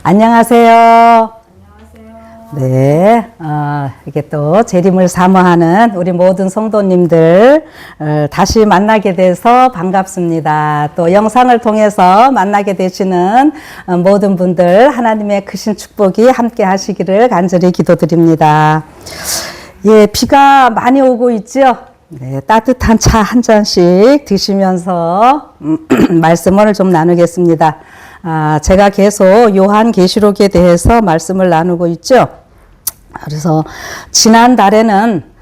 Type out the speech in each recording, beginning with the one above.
안녕하세요. 네, 이게 또 재림을 사모하는 우리 모든 성도님들 다시 만나게 돼서 반갑습니다. 또 영상을 통해서 만나게 되시는 모든 분들 하나님의 크신 축복이 함께 하시기를 간절히 기도드립니다. 예, 비가 많이 오고 있죠? 네, 따뜻한 차 한 잔씩 드시면서 말씀을 좀 나누겠습니다. 제가 계속 요한계시록에 대해서 말씀을 나누고 있죠. 그래서 지난달에는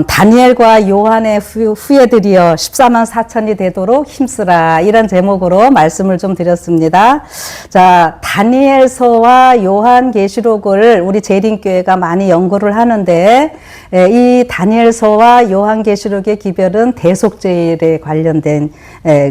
다니엘과 요한의 후예들이여 14만 4천이 되도록 힘쓰라, 이런 제목으로 말씀을 좀 드렸습니다. 자, 다니엘서와 요한계시록을 우리 재림교회가 많이 연구를 하는데, 이 다니엘서와 요한계시록의 기별은 대속죄일에 관련된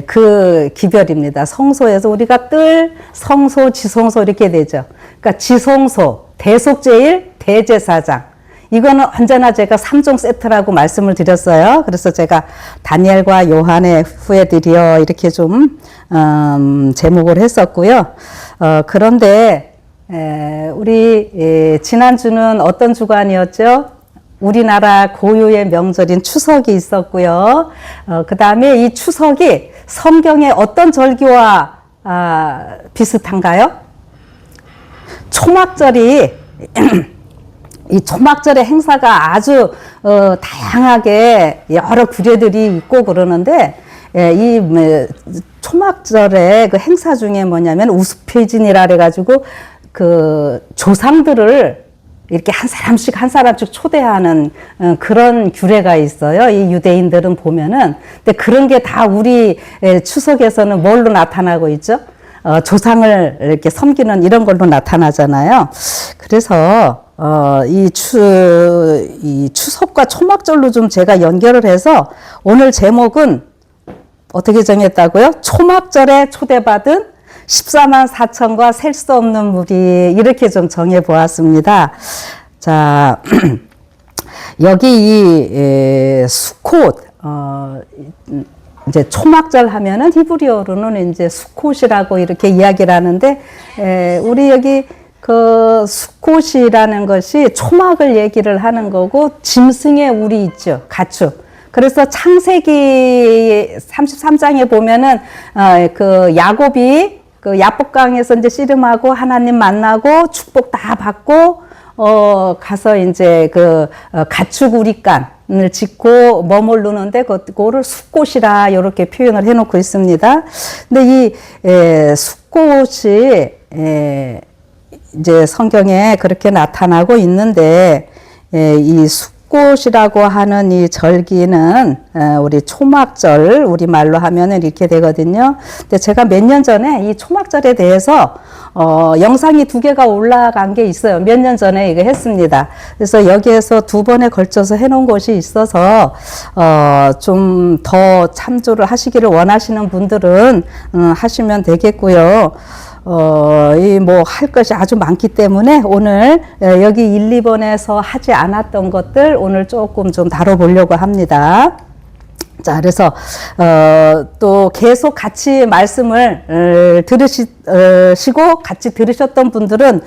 그 기별입니다. 성소에서 우리가 뜰 성소, 지성소 이렇게 되죠. 그러니까 지성소, 대속죄일, 대제사장, 이거는 언제나 제가 3종 세트라고 말씀을 드렸어요. 그래서 제가 다니엘과 요한의 후예들이여 이렇게 좀 제목을 했었고요. 그런데 우리 지난주는 어떤 주간이었죠? 우리나라 고유의 명절인 추석이 있었고요. 그 다음에 이 추석이 성경의 어떤 절기와 비슷한가요? 초막절이 이 초막절의 행사가 아주 다양하게 여러 규례들이 있고 그러는데, 이 초막절의 그 행사 중에 뭐냐면 우스페진이라 그래가지고 그 조상들을 이렇게 한 사람씩 초대하는 그런 규례가 있어요. 이 유대인들은 보면은. 근데 그런 게 다 우리 추석에서는 뭘로 나타나고 있죠? 조상을 이렇게 섬기는 이런 걸로 나타나잖아요. 그래서 이 추석과 초막절로 좀 제가 연결을 해서 오늘 제목은 어떻게 정했다고요? 초막절에 초대받은 14만 4천과 셀 수 없는 무리, 이렇게 좀 정해 보았습니다. 자, 여기 이 수콧, 이제 초막절 하면은 히브리어로는 이제 수콧이라고 이렇게 이야기를 하는데, 우리 여기 그 수콧이라는 것이 초막을 얘기를 하는 거고, 짐승의 우리 있죠, 가축. 그래서 창세기 33장에 보면은 그 야곱이 그 야복강에서 이제 씨름하고 하나님 만나고 축복 다 받고 가서 이제 그 가축 우리간을 짓고 머무르는데 그거를 수꽃이라 이렇게 표현을 해놓고 있습니다. 근데 이 수꽃이 이제 성경에 그렇게 나타나고 있는데, 이 수꽃이라고 하는 이 절기는 우리 초막절, 우리말로 하면은 이렇게 되거든요. 근데 제가 몇 년 전에 이 초막절에 대해서 영상이 2개가 올라간 게 있어요. 몇 년 전에 이거 했습니다. 그래서 여기에서 2번에 걸쳐서 해놓은 것이 있어서 좀 더 참조를 하시기를 원하시는 분들은 하시면 되겠고요. 이 뭐 할 것이 아주 많기 때문에 오늘 여기 1, 2번에서 하지 않았던 것들 오늘 조금 좀 다뤄보려고 합니다. 자, 그래서 또 계속 같이 말씀을 들으시고 같이 들으셨던 분들은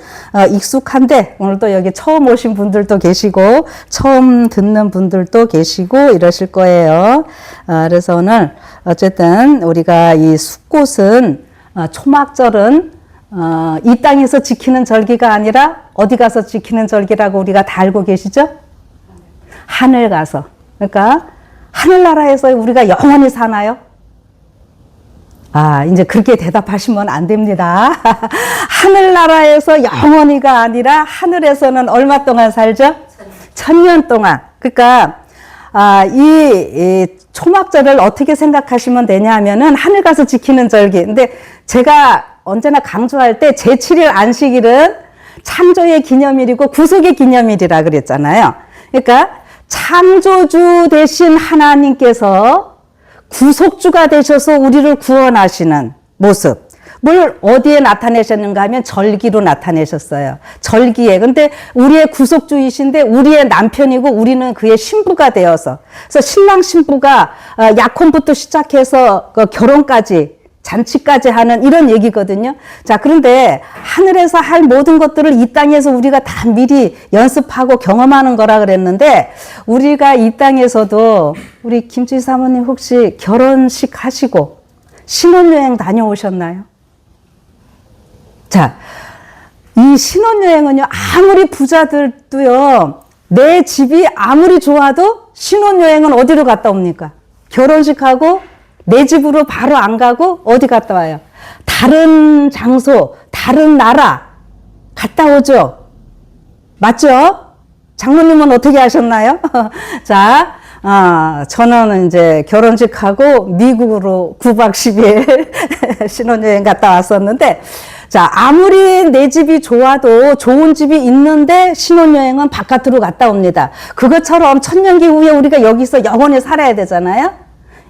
익숙한데, 오늘도 여기 처음 오신 분들도 계시고 처음 듣는 분들도 계시고 이러실 거예요. 그래서 오늘 어쨌든 우리가 이 수꽃은, 초막절은 이 땅에서 지키는 절기가 아니라 어디 가서 지키는 절기라고 우리가 다 알고 계시죠? 하늘 가서. 그러니까 하늘나라에서 우리가 영원히 사나요? 이제 그렇게 대답하시면 안 됩니다. 하늘나라에서 영원히가 아니라 하늘에서는 얼마 동안 살죠? 1000년 동안. 그러니까 이 초막절을 어떻게 생각하시면 되냐 하면은 하늘 가서 지키는 절기. 근데 제가 언제나 강조할 때 제7일 안식일은 창조의 기념일이고 구속의 기념일이라 그랬잖아요. 그러니까 창조주 되신 하나님께서 구속주가 되셔서 우리를 구원하시는 모습. 뭘 어디에 나타내셨는가 하면 절기로 나타내셨어요. 절기에. 근데 우리의 구속주이신데 우리의 남편이고 우리는 그의 신부가 되어서. 그래서 신랑 신부가 약혼부터 시작해서 그 결혼까지 잔치까지 하는 이런 얘기거든요. 자, 그런데 하늘에서 할 모든 것들을 이 땅에서 우리가 다 미리 연습하고 경험하는 거라 그랬는데, 우리가 이 땅에서도 우리 김치 사모님 혹시 결혼식 하시고 신혼여행 다녀오셨나요? 자, 이 신혼여행은요, 아무리 부자들도요, 내 집이 아무리 좋아도 신혼여행은 어디로 갔다 옵니까? 결혼식하고 내 집으로 바로 안 가고 어디 갔다 와요? 다른 장소, 다른 나라 갔다 오죠? 맞죠? 장모님은 어떻게 하셨나요? 자, 저는 이제 결혼식하고 미국으로 9박 10일 신혼여행 갔다 왔었는데, 자, 아무리 내 집이 좋아도 좋은 집이 있는데 신혼여행은 바깥으로 갔다 옵니다. 그것처럼 천년기 후에 우리가 여기서 영원히 살아야 되잖아요?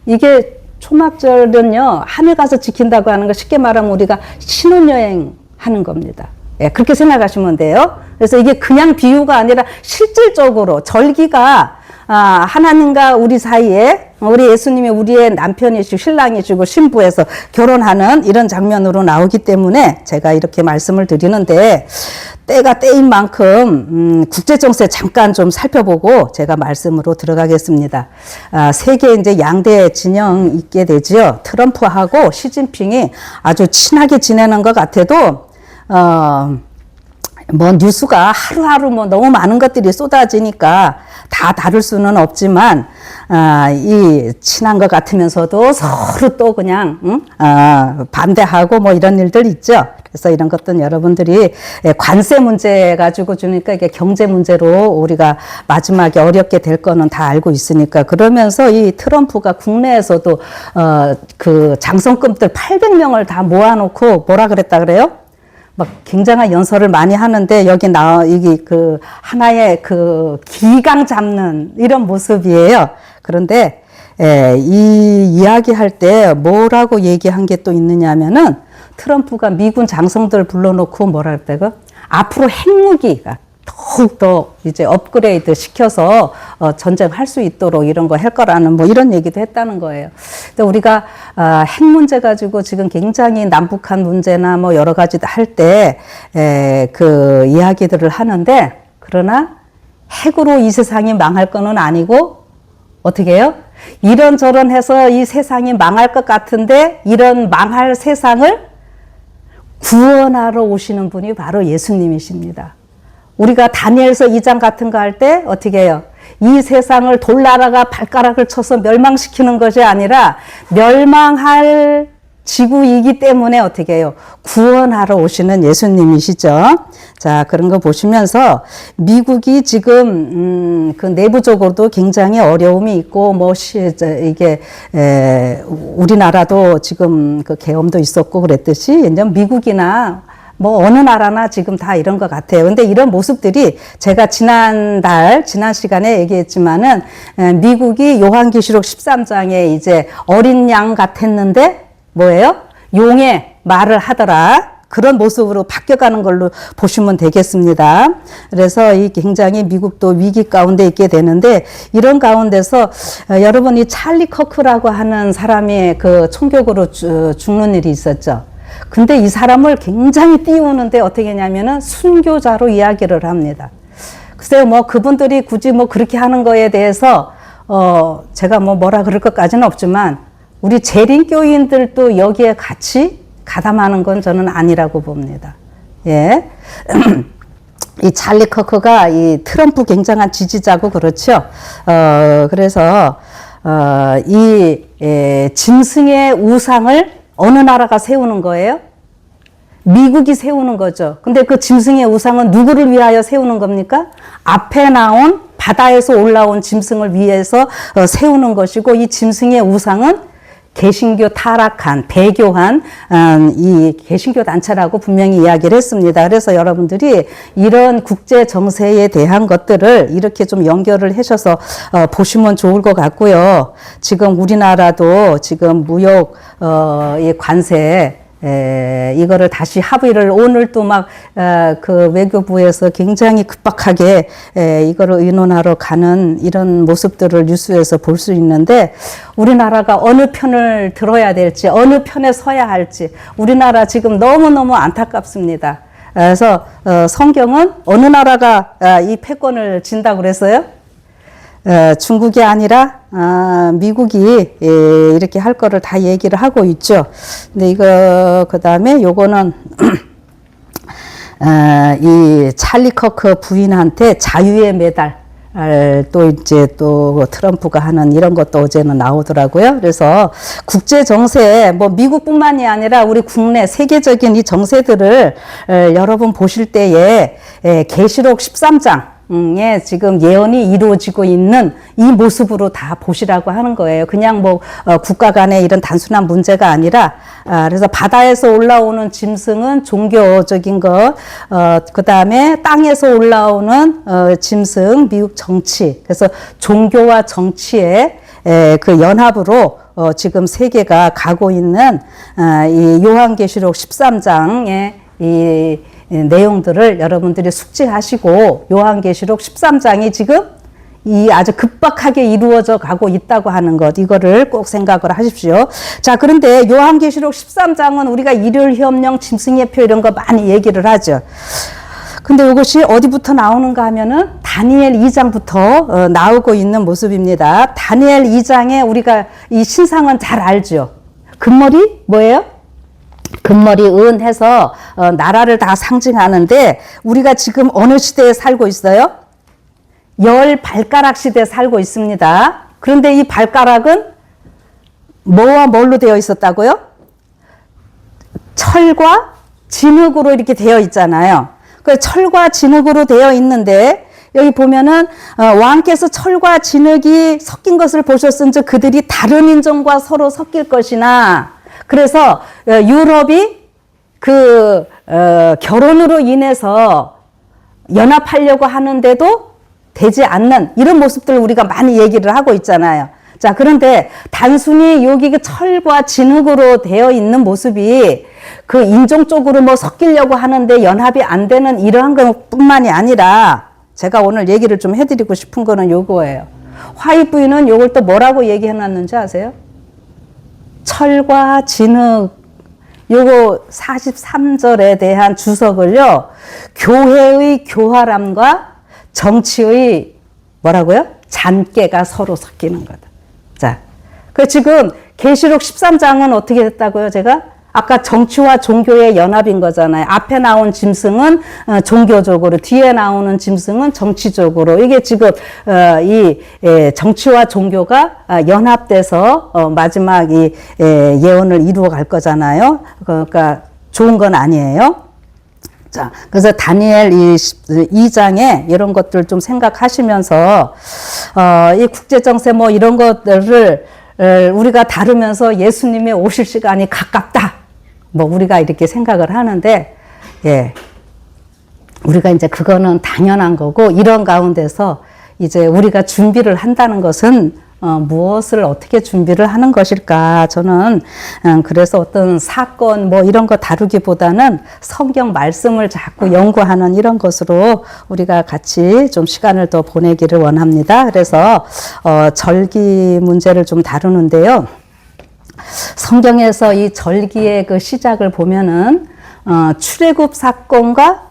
이게 초막절은요, 하늘 가서 지킨다고 하는 거 쉽게 말하면 우리가 신혼여행 하는 겁니다. 예, 그렇게 생각하시면 돼요. 그래서 이게 그냥 비유가 아니라 실질적으로 절기가 하나님과 우리 사이에 우리 예수님이 우리의 남편이시고 신랑이시고 신부에서 결혼하는 이런 장면으로 나오기 때문에 제가 이렇게 말씀을 드리는데, 때가 때인 만큼 국제정세 잠깐 좀 살펴보고 제가 말씀으로 들어가겠습니다. 세계 이제 양대 진영 있게 되지요. 트럼프하고 시진핑이 아주 친하게 지내는 것 같아도 뭐 뉴스가 하루하루 뭐 너무 많은 것들이 쏟아지니까 다 다룰 수는 없지만, 이 친한 것 같으면서도 서로 또 그냥 반대하고 뭐 이런 일들 있죠. 그래서 이런 것들은 여러분들이 관세 문제 가지고 주니까 이게 경제 문제로 우리가 마지막에 어렵게 될 거는 다 알고 있으니까, 그러면서 이 트럼프가 국내에서도 그 장성급들 800명을 다 모아놓고 뭐라 그랬다 그래요? 막 굉장한 연설을 많이 하는데, 이게 그 하나의 그 기강 잡는 이런 모습이에요. 그런데 이 이야기 할 때 뭐라고 얘기한 게 또 있느냐면은, 트럼프가 미군 장성들 불러놓고 뭐라 그랬다고? 앞으로 핵무기가 더욱더 이제 업그레이드 시켜서 전쟁할 수 있도록 이런 거 할 거라는 뭐 이런 얘기도 했다는 거예요. 근데 우리가 핵 문제 가지고 지금 굉장히 남북한 문제나 뭐 여러 가지 할 때 그 이야기들을 하는데, 그러나 핵으로 이 세상이 망할 거는 아니고 어떻게 해요? 이런저런 해서 이 세상이 망할 것 같은데, 이런 망할 세상을 구원하러 오시는 분이 바로 예수님이십니다. 우리가 다니엘서 2장 같은 거 할 때 어떻게 해요? 이 세상을 돌나라가 발가락을 쳐서 멸망시키는 것이 아니라 멸망할 지구이기 때문에 어떻게 해요? 구원하러 오시는 예수님이시죠. 자, 그런 거 보시면서 미국이 지금 그 내부적으로도 굉장히 어려움이 있고, 뭐 이게 우리나라도 지금 그 계엄도 있었고 그랬듯이, 이제 미국이나 뭐 어느 나라나 지금 다 이런 것 같아요. 근데 이런 모습들이 제가 지난 시간에 얘기했지만은, 미국이 요한계시록 13장에 이제 어린 양 같았는데 뭐예요? 용의 말을 하더라. 그런 모습으로 바뀌어가는 걸로 보시면 되겠습니다. 그래서 이 굉장히 미국도 위기 가운데 있게 되는데, 이런 가운데서 여러분이 찰리 커크라고 하는 사람이 그 총격으로 죽는 일이 있었죠. 근데 이 사람을 굉장히 띄우는데 어떻게 했냐면은 순교자로 이야기를 합니다. 글쎄요, 뭐 그분들이 굳이 뭐 그렇게 하는 거에 대해서 제가 뭐 뭐라 그럴 것까지는 없지만, 우리 재림교인들도 여기에 같이 가담하는 건 저는 아니라고 봅니다. 예. 이 찰리 커크가 이 트럼프 굉장한 지지자고 그렇죠. 그래서 이 짐승의 우상을 어느 나라가 세우는 거예요? 미국이 세우는 거죠. 근데 그 짐승의 우상은 누구를 위하여 세우는 겁니까? 앞에 나온 바다에서 올라온 짐승을 위해서 세우는 것이고, 이 짐승의 우상은 개신교 타락한, 배교한 이 개신교 단체라고 분명히 이야기를 했습니다. 그래서 여러분들이 이런 국제 정세에 대한 것들을 이렇게 좀 연결을 하셔서 보시면 좋을 것 같고요. 지금 우리나라도 지금 무역 이 관세 이거를 다시 합의를 오늘 또 막 그 외교부에서 굉장히 급박하게 이거를 의논하러 가는 이런 모습들을 뉴스에서 볼 수 있는데 우리나라가 어느 편을 들어야 될지 어느 편에 서야 할지 우리나라 지금 너무너무 안타깝습니다. 그래서 성경은 어느 나라가 이 패권을 진다고 그랬어요? 중국이 아니라 미국이 이렇게 할 거를 다 얘기를 하고 있죠. 근데 이거 그다음에 요거는 이 찰리 커크 부인한테 자유의 메달 또 이제 또 트럼프가 하는 이런 것도 어제는 나오더라고요. 그래서 국제 정세 뭐 미국뿐만이 아니라 우리 국내 세계적인 이 정세들을 여러분 보실 때에 계시록 13장에 지금 예언이 이루어지고 있는 이 모습으로 다 보시라고 하는 거예요. 그냥 뭐 국가 간의 이런 단순한 문제가 아니라 그래서 바다에서 올라오는 짐승은 종교적인 것, 그 다음에 땅에서 올라오는 짐승, 미국 정치. 그래서 종교와 정치의 그 연합으로 지금 세계가 가고 있는 이 요한계시록 13장의 이 내용들을 여러분들이 숙지하시고 요한계시록 13장이 지금 이 아주 급박하게 이루어져 가고 있다고 하는 것 이거를 꼭 생각을 하십시오. 자, 그런데 요한계시록 13장은 우리가 일요일협령, 짐승의 표 이런 거 많이 얘기를 하죠. 근데 이것이 어디부터 나오는가 하면은 다니엘 2장부터 나오고 있는 모습입니다. 다니엘 2장에 우리가 이 신상은 잘 알죠. 금머리 뭐예요? 금머리 은 해서 나라를 다 상징하는데 우리가 지금 어느 시대에 살고 있어요? 열 발가락 시대에 살고 있습니다. 그런데 이 발가락은 뭐와 뭘로 되어 있었다고요? 철과 진흙으로 이렇게 되어 있잖아요. 그 철과 진흙으로 되어 있는데 여기 보면은 왕께서 철과 진흙이 섞인 것을 보셨은즉 그들이 다른 인종과 서로 섞일 것이나 그래서 유럽이 그 결혼으로 인해서 연합하려고 하는데도 되지 않는 이런 모습들을 우리가 많이 얘기를 하고 있잖아요. 자, 그런데 단순히 여기 그 철과 진흙으로 되어 있는 모습이 그 인종 쪽으로 뭐 섞이려고 하는데 연합이 안 되는 이러한 것뿐만이 아니라 제가 오늘 얘기를 좀 해드리고 싶은 거는 요거예요. 화이 부인은 요걸 또 뭐라고 얘기해놨는지 아세요? 철과 진흙 요거 43절에 대한 주석을요. 교회의 교활함과 정치의 뭐라고요? 잔깨가 서로 섞이는 거다. 자, 그 지금 계시록 13장은 어떻게 됐다고요? 제가 아까 정치와 종교의 연합인 거잖아요. 앞에 나온 짐승은 종교적으로, 뒤에 나오는 짐승은 정치적으로. 이게 지금 이 정치와 종교가 연합돼서 마지막 이 예언을 이루어 갈 거잖아요. 그러니까 좋은 건 아니에요. 자, 그래서 다니엘 2장에 이런 것들 좀 생각하시면서 이 국제정세 뭐 이런 것들을 우리가 다루면서 예수님의 오실 시간이 가깝다. 뭐 우리가 이렇게 생각을 하는데 예. 우리가 이제 그거는 당연한 거고 이런 가운데서 이제 우리가 준비를 한다는 것은 무엇을 어떻게 준비를 하는 것일까? 저는 그래서 어떤 사건 뭐 이런 거 다루기보다는 성경 말씀을 자꾸 연구하는 이런 것으로 우리가 같이 좀 시간을 더 보내기를 원합니다. 그래서 절기 문제를 좀 다루는데요. 성경에서 이 절기의 그 시작을 보면은 출애굽 사건과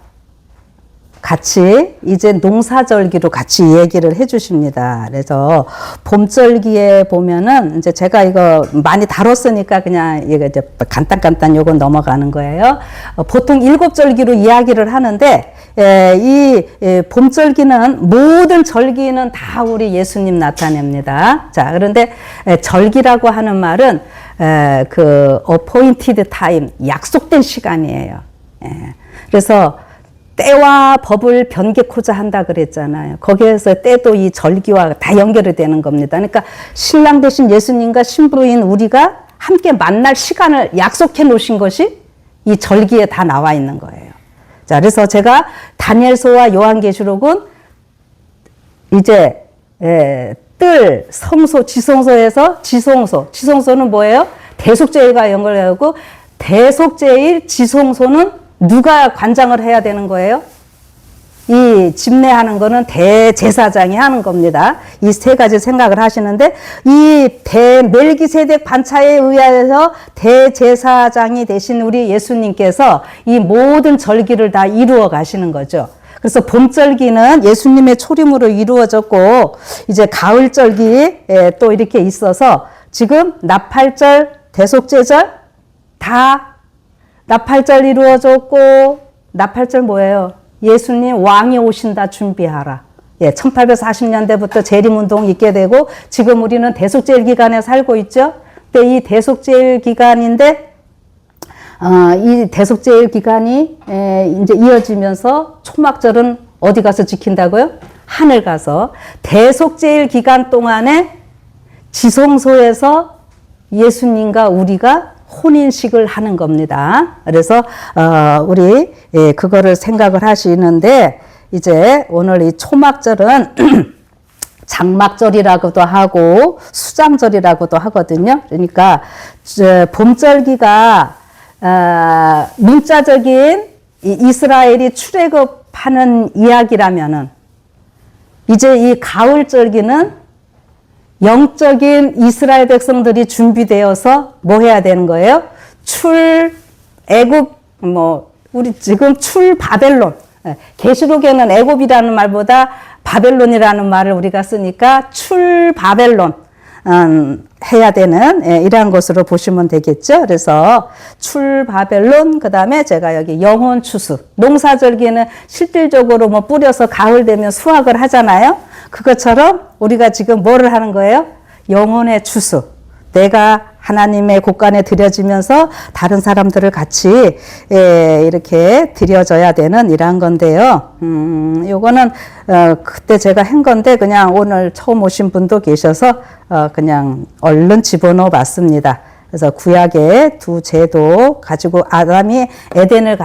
같이 이제 농사절기로 같이 얘기를 해 주십니다. 그래서 봄절기에 보면은 이제 제가 이거 많이 다뤘으니까 그냥 이거 이제 간단 요건 넘어가는 거예요. 보통 7절기로 이야기를 하는데 이 봄절기는 모든 절기는 다 우리 예수님 나타냅니다. 자, 그런데 절기라고 하는 말은 그 appointed time, 약속된 시간이에요. 그래서 때와 법을 변개코자 한다 그랬잖아요. 거기에서 때도 이 절기와 다 연결이 되는 겁니다. 그러니까 신랑 되신 예수님과 신부인 우리가 함께 만날 시간을 약속해 놓으신 것이 이 절기에 다 나와 있는 거예요. 자, 그래서 제가 다니엘서와 요한계시록은 이제 뜰, 성소, 지성소에서 지성소는 뭐예요? 대속죄가 연결되고 대속제일 지성소는 누가 관장을 해야 되는 거예요? 이 집례하는 거는 대제사장이 하는 겁니다. 이 세 가지 생각을 하시는데 이 멜기세덱 반차에 의하여서 대제사장이 되신 우리 예수님께서 이 모든 절기를 다 이루어 가시는 거죠. 그래서 봄절기는 예수님의 초림으로 이루어졌고 이제 가을절기에 또 이렇게 있어서 지금 나팔절, 대속제절 다 나팔절 이루어졌고 나팔절 뭐예요? 예수님 왕이 오신다 준비하라. 예, 1840년대부터 재림운동이 있게 되고 지금 우리는 대속제일 기간에 살고 있죠. 근데 이 대속제일 기간인데 이 대속제일 기간이 이제 이어지면서 초막절은 어디 가서 지킨다고요? 하늘 가서 대속제일 기간 동안에 지성소에서 예수님과 우리가 혼인식을 하는 겁니다. 그래서 우리 그거를 생각을 하시는데 이제 오늘 이 초막절은 장막절이라고도 하고 수장절이라고도 하거든요. 그러니까 봄절기가 문자적인 이스라엘이 출애굽하는 이야기라면은 이제 이 가을절기는 영적인 이스라엘 백성들이 준비되어서 뭐 해야 되는 거예요? 애굽 우리 지금 바벨론. 계시록에는 애굽이라는 말보다 바벨론이라는 말을 우리가 쓰니까 바벨론 해야 되는 이러한 것으로 보시면 되겠죠. 그래서 바벨론 그다음에 제가 여기 영혼 추수. 농사절기는 실질적으로 뿌려서 가을 되면 수확을 하잖아요. 그것처럼 우리가 지금 뭐를 하는 거예요? 영혼의 추수. 내가 하나님의 곳간에 드려지면서 다른 사람들을 같이 이렇게 드려져야 되는 이러한 건데요. 요거는 그때 제가 한 건데 그냥 오늘 처음 오신 분도 계셔서 그냥 얼른 집어넣어 봤습니다. 그래서 구약의 두 제도 가지고 아담이 에덴을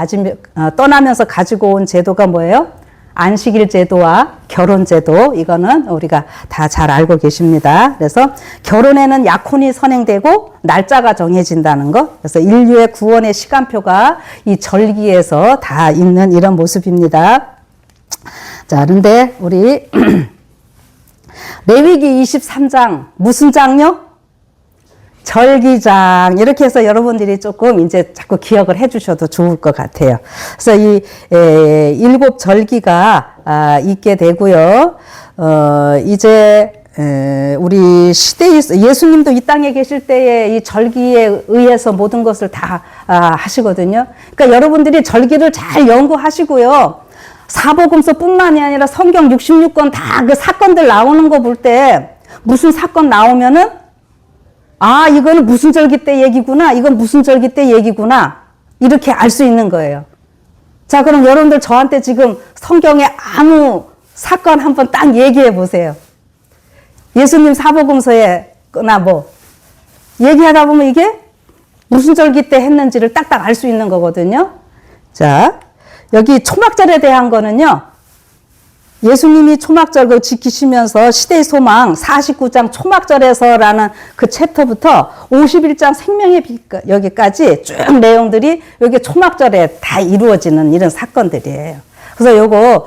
떠나면서 가지고 온 제도가 뭐예요? 안식일 제도와 결혼 제도, 이거는 우리가 다 잘 알고 계십니다. 그래서 결혼에는 약혼이 선행되고 날짜가 정해진다는 거. 그래서 인류의 구원의 시간표가 이 절기에서 다 있는 이런 모습입니다. 자, 그런데 우리 레위기 23장 무슨 장요? 절기장. 이렇게 해서 여러분들이 조금 이제 자꾸 기억을 해 주셔도 좋을 것 같아요. 그래서 이 7절기가 있게 되고요. 이제 우리 시대에 예수님도 이 땅에 계실 때에 이 절기에 의해서 모든 것을 다 하시거든요. 그러니까 여러분들이 절기를 잘 연구하시고요. 사복음서뿐만이 아니라 성경 66권 다 그 사건들 나오는 거 볼 때 무슨 사건 나오면은 이거는 무슨 절기 때 얘기구나. 이건 무슨 절기 때 얘기구나. 이렇게 알 수 있는 거예요. 자, 그럼 여러분들 저한테 지금 성경에 아무 사건 한번 딱 얘기해 보세요. 예수님 사복음서에나 얘기하다 보면 이게 무슨 절기 때 했는지를 딱딱 알 수 있는 거거든요. 자, 여기 초막절에 대한 거는요. 예수님이 초막절 지키시면서 시대의 소망 49장 초막절에서라는 그 챕터부터 51장 생명의 빛 여기까지 쭉 내용들이 여기 초막절에 다 이루어지는 이런 사건들이에요. 그래서 요거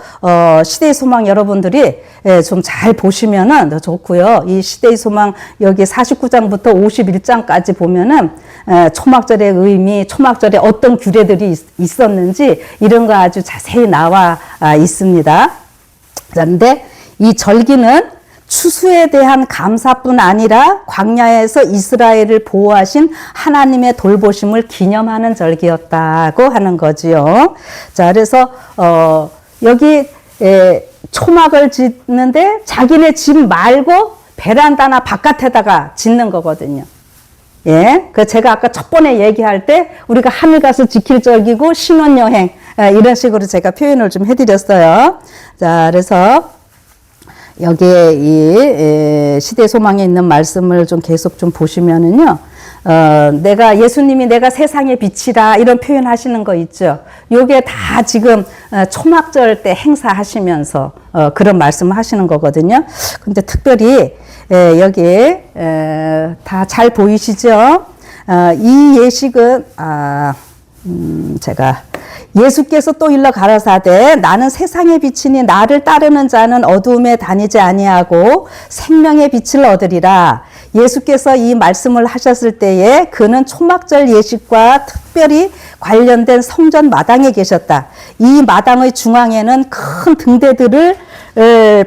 시대의 소망 여러분들이 좀 잘 보시면은 더 좋고요. 이 시대의 소망 여기 49장부터 51장까지 보면은 초막절의 의미, 초막절에 어떤 규례들이 있었는지 이런 거 아주 자세히 나와 있습니다. 그런데 이 절기는 추수에 대한 감사뿐 아니라 광야에서 이스라엘을 보호하신 하나님의 돌보심을 기념하는 절기였다고 하는 거지요. 자, 그래서 여기 초막을 짓는데 자기네 집 말고 베란다나 바깥에다가 짓는 거거든요. 예, 그 제가 아까 첫 번에 얘기할 때 우리가 하늘 가서 지킬 절기고 신혼여행 이런 식으로 제가 표현을 좀 해드렸어요. 자, 그래서 여기에 이 시대 소망에 있는 말씀을 좀 계속 좀 보시면은요. 예수님이 내가 세상의 빛이다 이런 표현하시는 거 있죠. 요게 다 지금 초막절 때 행사하시면서 그런 말씀을 하시는 거거든요. 근데 특별히 여기에 다 잘 보이시죠? 이 예식은 제가 예수께서 또 일러 가라사대 나는 세상의 빛이니 나를 따르는 자는 어두움에 다니지 아니하고 생명의 빛을 얻으리라. 예수께서 이 말씀을 하셨을 때에 그는 초막절 예식과 특별히 관련된 성전 마당에 계셨다. 이 마당의 중앙에는 큰 등대들을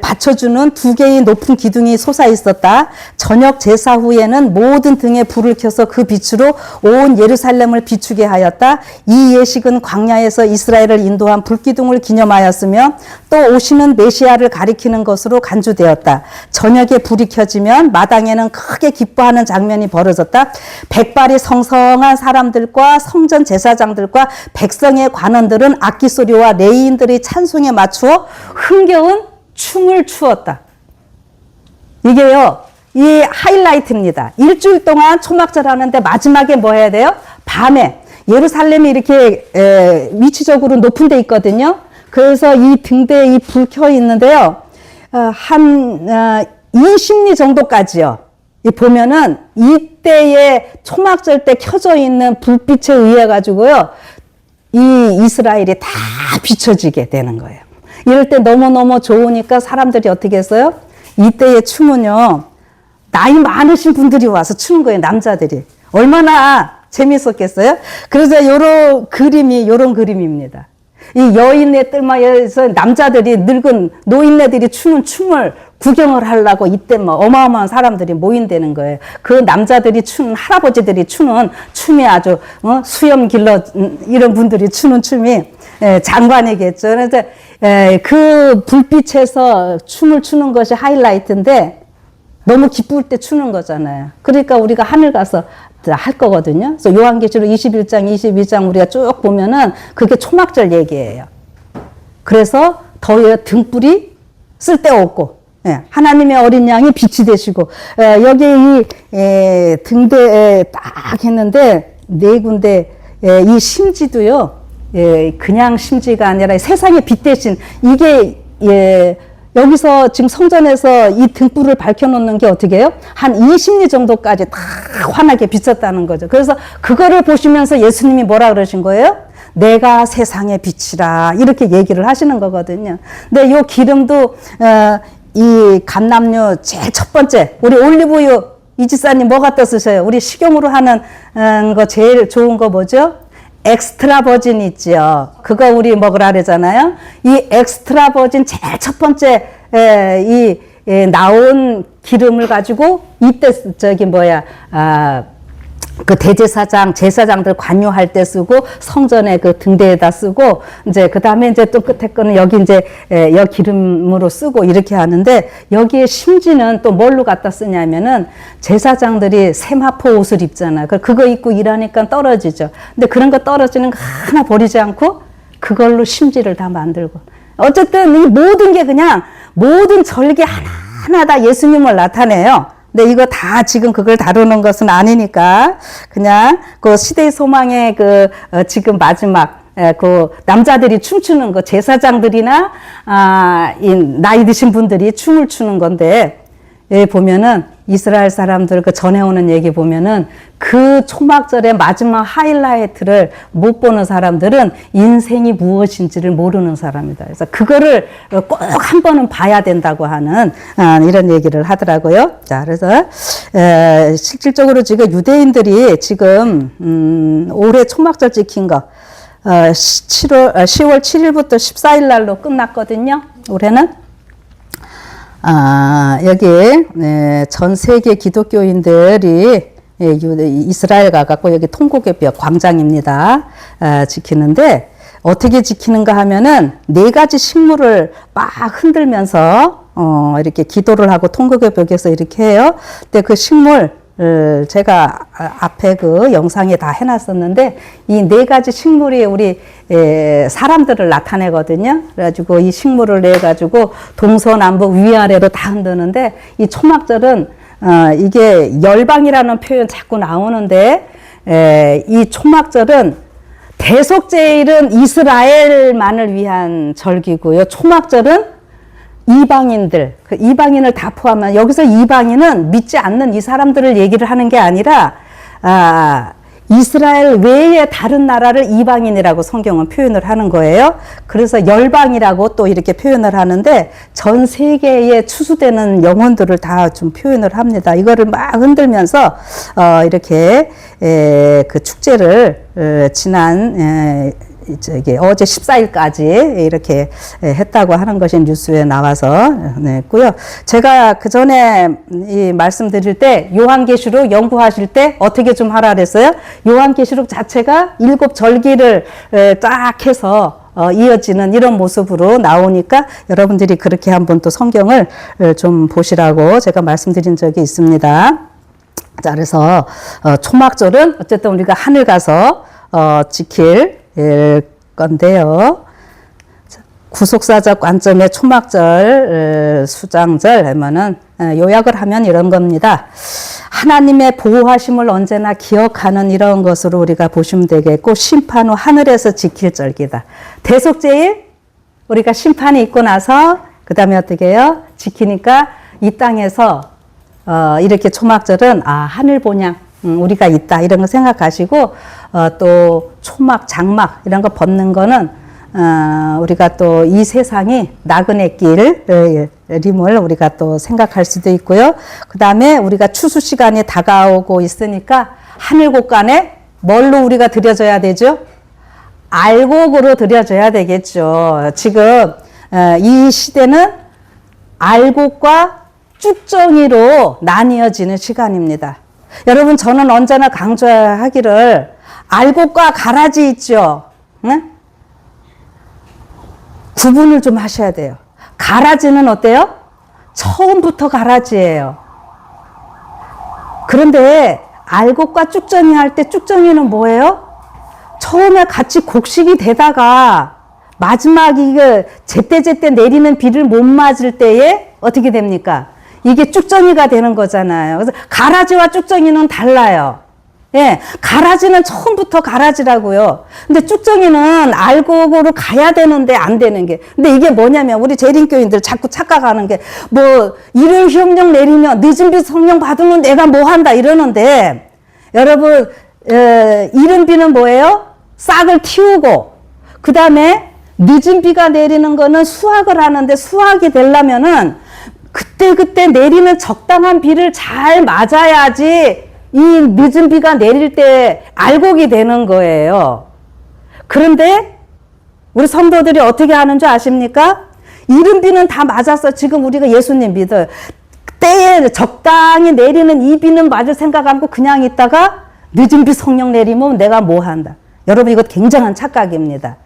받쳐주는 두 개의 높은 기둥이 솟아 있었다. 저녁 제사 후에는 모든 등에 불을 켜서 그 빛으로 온 예루살렘을 비추게 하였다. 이 예식은 광야에서 이스라엘을 인도한 불기둥을 기념하였으며 또 오시는 메시아를 가리키는 것으로 간주되었다. 저녁에 불이 켜지면 마당에는 크게 기뻐하는 장면이 벌어졌다. 백발이 성성한 사람들과 성전 제사장들과 백성의 관원들은 악기 소리와 레위인들의 찬송에 맞추어 흥겨운 춤을 추었다. 이게요, 이 하이라이트입니다. 일주일 동안 초막절 하는데 마지막에 뭐 해야 돼요? 밤에 예루살렘이 이렇게 위치적으로 높은 데 있거든요. 그래서 이 등대에 이 불 켜 있는데요. 한 20리 정도까지요. 보면은 이때의 초막절 때 켜져 있는 불빛에 의해 가지고요. 이 이스라엘이 다 비춰지게 되는 거예요. 이럴 때 너무너무 좋으니까 사람들이 어떻게 했어요? 이때의 춤은요, 나이 많으신 분들이 와서 추는 거예요, 남자들이. 얼마나 재밌었겠어요? 그래서 요런 그림입니다. 이 여인의 뜰마에서 남자들이 늙은 노인네들이 추는 춤을 구경을 하려고 이때 뭐 어마어마한 사람들이 모인다는 거예요. 그 남자들이 추는, 할아버지들이 추는 춤이 아주, 수염 길러, 이런 분들이 추는 춤이, 장관이겠죠. 그래서, 그 불빛에서 춤을 추는 것이 하이라이트인데, 너무 기쁠 때 추는 거잖아요. 그러니까 우리가 하늘 가서 할 거거든요. 그래서 요한계시록 21장, 22장 우리가 쭉 보면은 그게 초막절 얘기예요. 그래서 더 등불이 쓸데없고, 하나님의 어린 양이 빛이 되시고, 여기 이 등대에 딱 했는데 네 군데 이 심지도요, 그냥 심지가 아니라 세상의 빛 대신 이게 여기서 지금 성전에서 이 등불을 밝혀놓는 게 어떻게 해요? 한 20리 정도까지 다 환하게 비쳤다는 거죠. 그래서 그거를 보시면서 예수님이 뭐라 그러신 거예요? 내가 세상의 빛이라 이렇게 얘기를 하시는 거거든요. 근데 요 기름도 이 감람류 제일 첫 번째 우리 올리브유 이 집사님 뭐 갖다 쓰셔요? 우리 식용으로 하는 거 제일 좋은 거 뭐죠? 엑스트라 버진 있죠. 그거 우리 먹으라 그러잖아요. 이 엑스트라 버진 제일 첫 번째 나온 기름을 가지고 이때 그 대제사장, 제사장들 관유할 때 쓰고 성전에 그 등대에다 쓰고 이제 그 다음에 이제 또 끝에 거는 여기 이제 여 기름으로 쓰고 이렇게 하는데 여기에 심지는 또 뭘로 갖다 쓰냐면은 제사장들이 세마포 옷을 입잖아요. 그거 입고 일하니까 떨어지죠. 근데 그런 거 떨어지는 거 하나 버리지 않고 그걸로 심지를 다 만들고 어쨌든 이 모든 게 그냥 모든 절기 하나하나 다 예수님을 나타내요. 근데 이거 다 지금 그걸 다루는 것은 아니니까 그냥 그 시대의 소망의 지금 마지막 그 남자들이 춤추는 거 제사장들이나 이 나이 드신 분들이 춤을 추는 건데 보면은 이스라엘 사람들 그 전해오는 얘기 보면은 그 초막절의 마지막 하이라이트를 못 보는 사람들은 인생이 무엇인지를 모르는 사람이다. 그래서 그거를 꼭 한 번은 봐야 된다고 하는 이런 얘기를 하더라고요. 자, 그래서 실질적으로 지금 유대인들이 지금 올해 초막절 지킨 거 10월 7일부터 14일 날로 끝났거든요. 올해는. 여기 전 세계 기독교인들이 이스라엘 가갖고 여기 통곡의 벽 광장입니다. 지키는데 어떻게 지키는가 하면은 4가지 식물을 막 흔들면서 이렇게 기도를 하고 통곡의 벽에서 이렇게 해요. 근데 그 식물 제가 앞에 그 영상에 다 해놨었는데 이 4가지 식물이 우리 사람들을 나타내거든요. 그래가지고 이 식물을 내가지고 동서남북 위아래로 다 흔드는데 이 초막절은 이게 열방이라는 표현 자꾸 나오는데 이 초막절은 대속제일은 이스라엘만을 위한 절기고요. 초막절은 이방인들, 그 이방인을 다 포함한 여기서 이방인은 믿지 않는 이 사람들을 얘기를 하는 게 아니라 이스라엘 외에 다른 나라를 이방인이라고 성경은 표현을 하는 거예요. 그래서 열방이라고 또 이렇게 표현을 하는데 전 세계에 추수되는 영혼들을 다 좀 표현을 합니다. 이거를 막 흔들면서 이렇게 그 축제를 지난 어제 14일까지 이렇게 했다고 하는 것이 뉴스에 나와서 냈고요. 제가 그 전에 이 말씀드릴 때 요한계시록 연구하실 때 어떻게 좀 하라 그랬어요? 요한계시록 자체가 7절기를 딱 해서 이어지는 이런 모습으로 나오니까 여러분들이 그렇게 한번 또 성경을 좀 보시라고 제가 말씀드린 적이 있습니다. 자, 그래서 초막절은 어쨌든 우리가 하늘 가서 지킬 건데요. 구속사적 관점의 초막절, 수장절 하면은 요약을 하면 이런 겁니다. 하나님의 보호하심을 언제나 기억하는 이런 것으로 우리가 보시면 되겠고, 심판 후 하늘에서 지킬 절기다. 대속제일 우리가 심판이 있고 나서 그 다음에 어떻게 해요? 지키니까 이 땅에서 이렇게 초막절은 하늘 본향 우리가 있다 이런 거 생각하시고 또 초막, 장막 이런 거 벗는 거는 우리가 또 이 세상이 나그네 길임을 우리가 또 생각할 수도 있고요. 그 다음에 우리가 추수 시간이 다가오고 있으니까 하늘곡간에 뭘로 우리가 드려져야 되죠? 알곡으로 드려져야 되겠죠. 지금 이 시대는 알곡과 쭉정이로 나뉘어지는 시간입니다. 여러분, 저는 언제나 강조하기를 알곡과 가라지 있죠. 응? 구분을 좀 하셔야 돼요. 가라지는 어때요? 처음부터 가라지예요. 그런데 알곡과 쭉정이 할 때 쭉정이는 뭐예요? 처음에 같이 곡식이 되다가 마지막 이거 제때제때 내리는 비를 못 맞을 때에 어떻게 됩니까? 이게 쭉정이가 되는 거잖아요. 그래서 가라지와 쭉정이는 달라요. 예, 가라지는 처음부터 가라지라고요. 근데 쭉정이는 알곡으로 가야 되는데 안 되는 게. 근데 이게 뭐냐면 우리 재림교인들 자꾸 착각하는 게 뭐 일요일 성령 내리면 늦은 비 성령 받으면 내가 뭐 한다 이러는데 여러분 이른 비는 뭐예요? 싹을 틔우고 그 다음에 늦은 비가 내리는 거는 수확을 하는데 수확이 되려면은 그때 내리는 적당한 비를 잘 맞아야지 이 늦은 비가 내릴 때 알곡이 되는 거예요. 그런데 우리 성도들이 어떻게 하는 줄 아십니까? 이른 비는 다 맞았어. 지금 우리가 예수님 믿어요. 때에 적당히 내리는 이 비는 맞을 생각 않고 그냥 있다가 늦은 비 성령 내리면 내가 뭐 한다. 여러분, 이거 굉장한 착각입니다.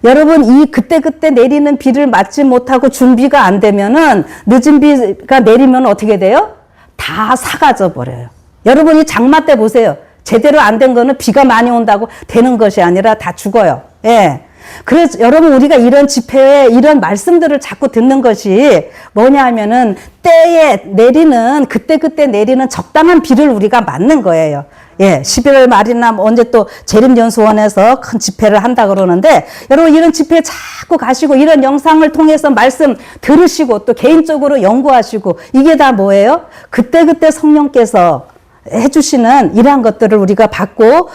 여러분, 이 그때 내리는 비를 맞지 못하고 준비가 안 되면은 늦은 비가 내리면 어떻게 돼요? 다 사가져 버려요. 여러분, 이 장마 때 보세요. 제대로 안 된 거는 비가 많이 온다고 되는 것이 아니라 다 죽어요. 예. 그래서 여러분, 우리가 이런 집회에 이런 말씀들을 자꾸 듣는 것이 뭐냐 하면은 때에 내리는 그때 내리는 적당한 비를 우리가 맞는 거예요. 예, 11월 말이나 언제 또 재림연수원에서 큰 집회를 한다 그러는데 여러분, 이런 집회 자꾸 가시고 이런 영상을 통해서 말씀 들으시고 또 개인적으로 연구하시고 이게 다 뭐예요? 그때 성령께서 해주시는 이러한 것들을 우리가 받고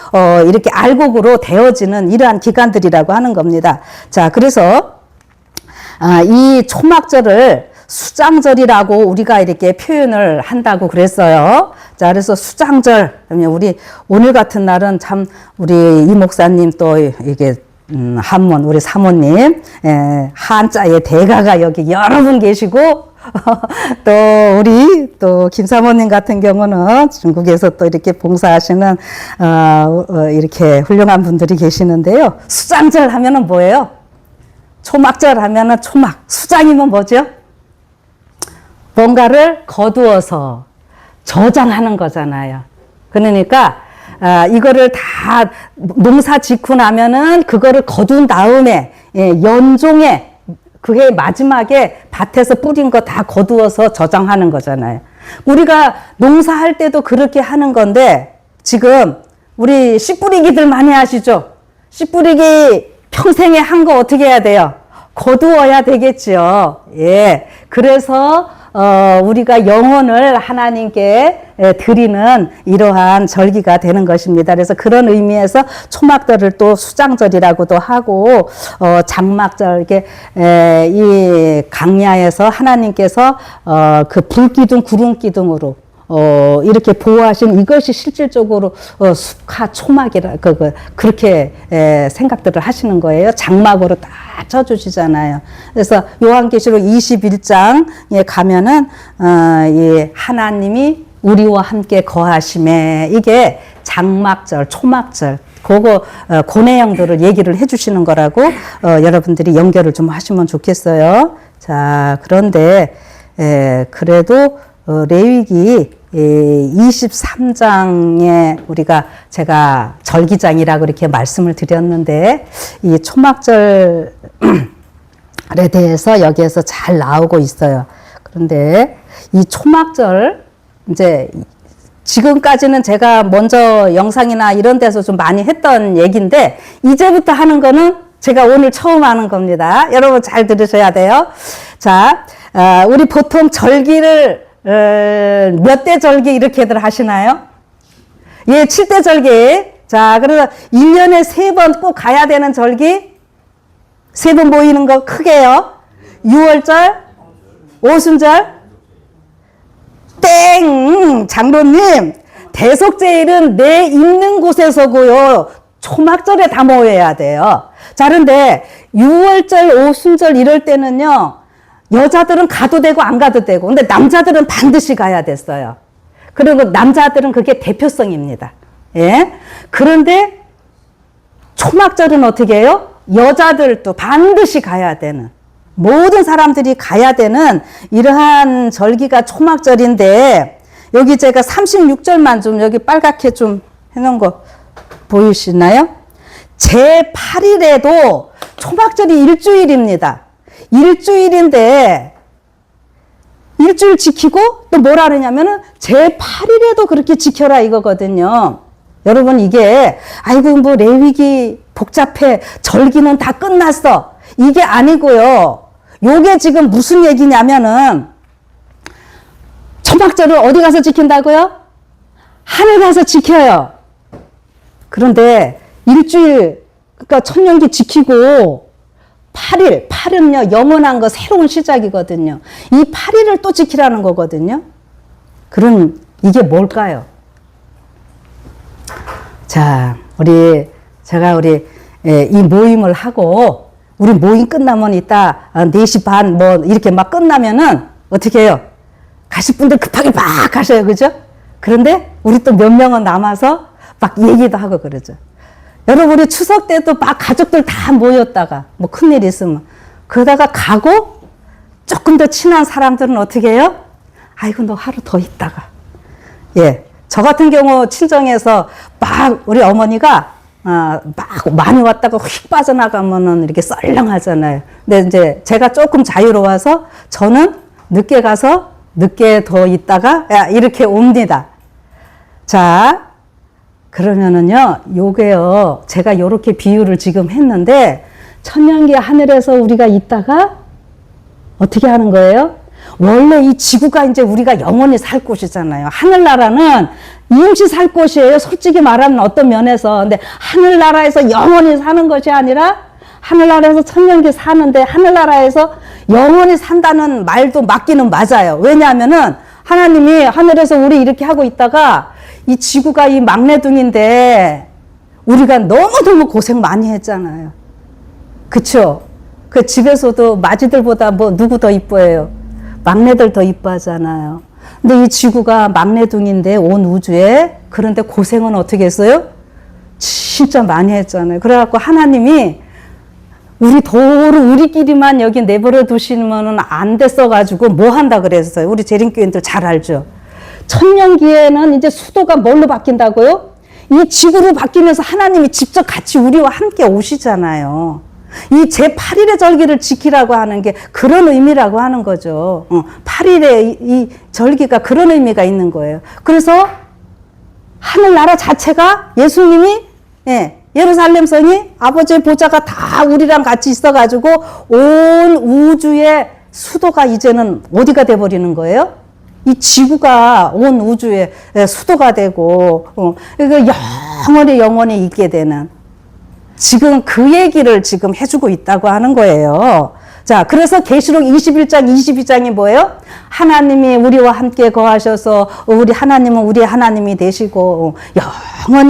이렇게 알곡으로 되어지는 이러한 기간들이라고 하는 겁니다. 자, 그래서 이 초막절을 수장절이라고 우리가 이렇게 표현을 한다고 그랬어요. 자, 그래서 수장절, 우리 오늘 같은 날은 참 우리 이 목사님 또 이게 한문 우리 사모님 한자의 대가가 여기 여러 분 계시고 또 우리 또 김사모님 같은 경우는 중국에서 또 이렇게 봉사하시는 이렇게 훌륭한 분들이 계시는데요. 수장절 하면은 뭐예요? 초막절 하면은 초막, 수장이면 뭐죠? 뭔가를 거두어서 저장하는 거잖아요. 그러니까 이거를 다 농사 짓고 나면은 그거를 거둔 다음에 연종에 그해 마지막에 밭에서 뿌린 거 다 거두어서 저장하는 거잖아요. 우리가 농사할 때도 그렇게 하는 건데 지금 우리 씨 뿌리기들 많이 하시죠? 씨 뿌리기 평생에 한 거 어떻게 해야 돼요? 거두어야 되겠죠. 예. 그래서 우리가 영혼을 하나님께 드리는 이러한 절기가 되는 것입니다. 그래서 그런 의미에서 초막절을 또 수장절이라고도 하고, 장막절, 이렇게, 이 강야에서 하나님께서, 그 불기둥, 구름기둥으로, 이렇게 보호하신 이것이 실질적으로, 수카 초막이라, 그렇게, 생각들을 하시는 거예요. 장막으로 다 쳐주시잖아요. 그래서 요한계시록 21장에 가면은, 이 하나님이 우리와 함께 거하심에 이게 장막절, 초막절, 그 내용들을 얘기를 해주시는 거라고, 여러분들이 연결을 좀 하시면 좋겠어요. 자, 그런데, 그래도, 레위기 23장에 제가 절기장이라고 이렇게 말씀을 드렸는데, 이 초막절에 대해서 여기에서 잘 나오고 있어요. 그런데 이 초막절, 이제 지금까지는 제가 먼저 영상이나 이런 데서 좀 많이 했던 얘기인데, 이제부터 하는 거는 제가 오늘 처음 하는 겁니다. 여러분 잘 들으셔야 돼요. 자, 우리 보통 절기를 몇 대 절기 이렇게들 하시나요? 예, 7대 절기. 자, 그래서 1년에 3번 꼭 가야 되는 절기. 3번 모이는 거 크게요. 6월절, 오순절. 땡! 장로님, 대속제일은 내 있는 곳에서고요. 초막절에 다 모여야 돼요. 자, 그런데 6월절, 오순절 이럴 때는요. 여자들은 가도 되고 안 가도 되고, 근데 남자들은 반드시 가야 됐어요. 그리고 남자들은 그게 대표성입니다. 예. 그런데 초막절은 어떻게 해요? 여자들도 반드시 가야 되는, 모든 사람들이 가야 되는 이러한 절기가 초막절인데, 여기 제가 36절만 좀 여기 빨갛게 좀 해놓은 거 보이시나요? 제8일에도 초막절이 일주일입니다. 일주일인데 일주일 지키고 또 뭐라 그러냐면은 제8일에도 그렇게 지켜라 이거거든요. 여러분 이게 아이고 뭐 레위기 복잡해, 절기는 다 끝났어, 이게 아니고요. 요게 지금 무슨 얘기냐면은 초막절을 어디 가서 지킨다고요? 하늘 가서 지켜요. 그런데 일주일, 그러니까 천년기 지키고 8일은요, 영원한 거, 새로운 시작이거든요. 이 8일을 또 지키라는 거거든요. 그럼 이게 뭘까요? 자, 제가 이 모임을 하고, 우리 모임 끝나면 이따 4시 반 이렇게 막 끝나면은 어떻게 해요? 가실 분들 급하게 막 가셔요. 그죠? 그런데 우리 또 몇 명은 남아서 막 얘기도 하고 그러죠. 여러분, 우리 추석 때도 막 가족들 다 모였다가, 뭐 큰일 있으면, 그러다가 가고, 조금 더 친한 사람들은 어떻게 해요? 아이고, 너 하루 더 있다가. 예. 저 같은 경우 친정에서 막 우리 어머니가, 막 많이 왔다가 휙 빠져나가면은 이렇게 썰렁하잖아요. 근데 이제 제가 조금 자유로워서 저는 늦게 가서 늦게 더 있다가, 이렇게 옵니다. 자, 그러면은요, 요게요, 제가 요렇게 비유를 지금 했는데, 천년기 하늘에서 우리가 있다가, 어떻게 하는 거예요? 원래 이 지구가 이제 우리가 영원히 살 곳이잖아요. 하늘나라는 임시 살 곳이에요. 솔직히 말하면 어떤 면에서. 근데 하늘나라에서 영원히 사는 것이 아니라, 하늘나라에서 천년기 사는데, 하늘나라에서 영원히 산다는 말도 맞기는 맞아요. 왜냐하면은, 하나님이 하늘에서 우리 이렇게 하고 있다가, 이 지구가 이 막내둥인데 우리가 너무너무 고생 많이 했잖아요. 그쵸? 그 집에서도 마지들보다 뭐 누구 더 이뻐해요? 막내들 더 이뻐하잖아요. 근데 이 지구가 막내둥인데 온 우주에, 그런데 고생은 어떻게 했어요? 진짜 많이 했잖아요. 그래갖고 하나님이 우리 도로 우리끼리만 여기 내버려 두시면은 안 됐어가지고 뭐 한다 그랬어요? 우리 재림교인들 잘 알죠? 천년기에는 이제 수도가 뭘로 바뀐다고요? 이 지구로 바뀌면서 하나님이 직접 같이 우리와 함께 오시잖아요. 이 제8일의 절기를 지키라고 하는 게 그런 의미라고 하는 거죠. 8일의 이 절기가 그런 의미가 있는 거예요. 그래서 하늘나라 자체가 예수님이, 예루살렘 성이 아버지의 보좌가 다 우리랑 같이 있어가지고 온 우주의 수도가 이제는 어디가 돼버리는 거예요? 이 지구가 온 우주의 수도가 되고, 이거 영원히 있게 되는. 지금 그 얘기를 지금 해주고 있다고 하는 거예요. 자, 그래서 계시록 21장, 22장이 뭐예요? 하나님이 우리와 함께 거하셔서 하나님은 우리의 하나님이 되시고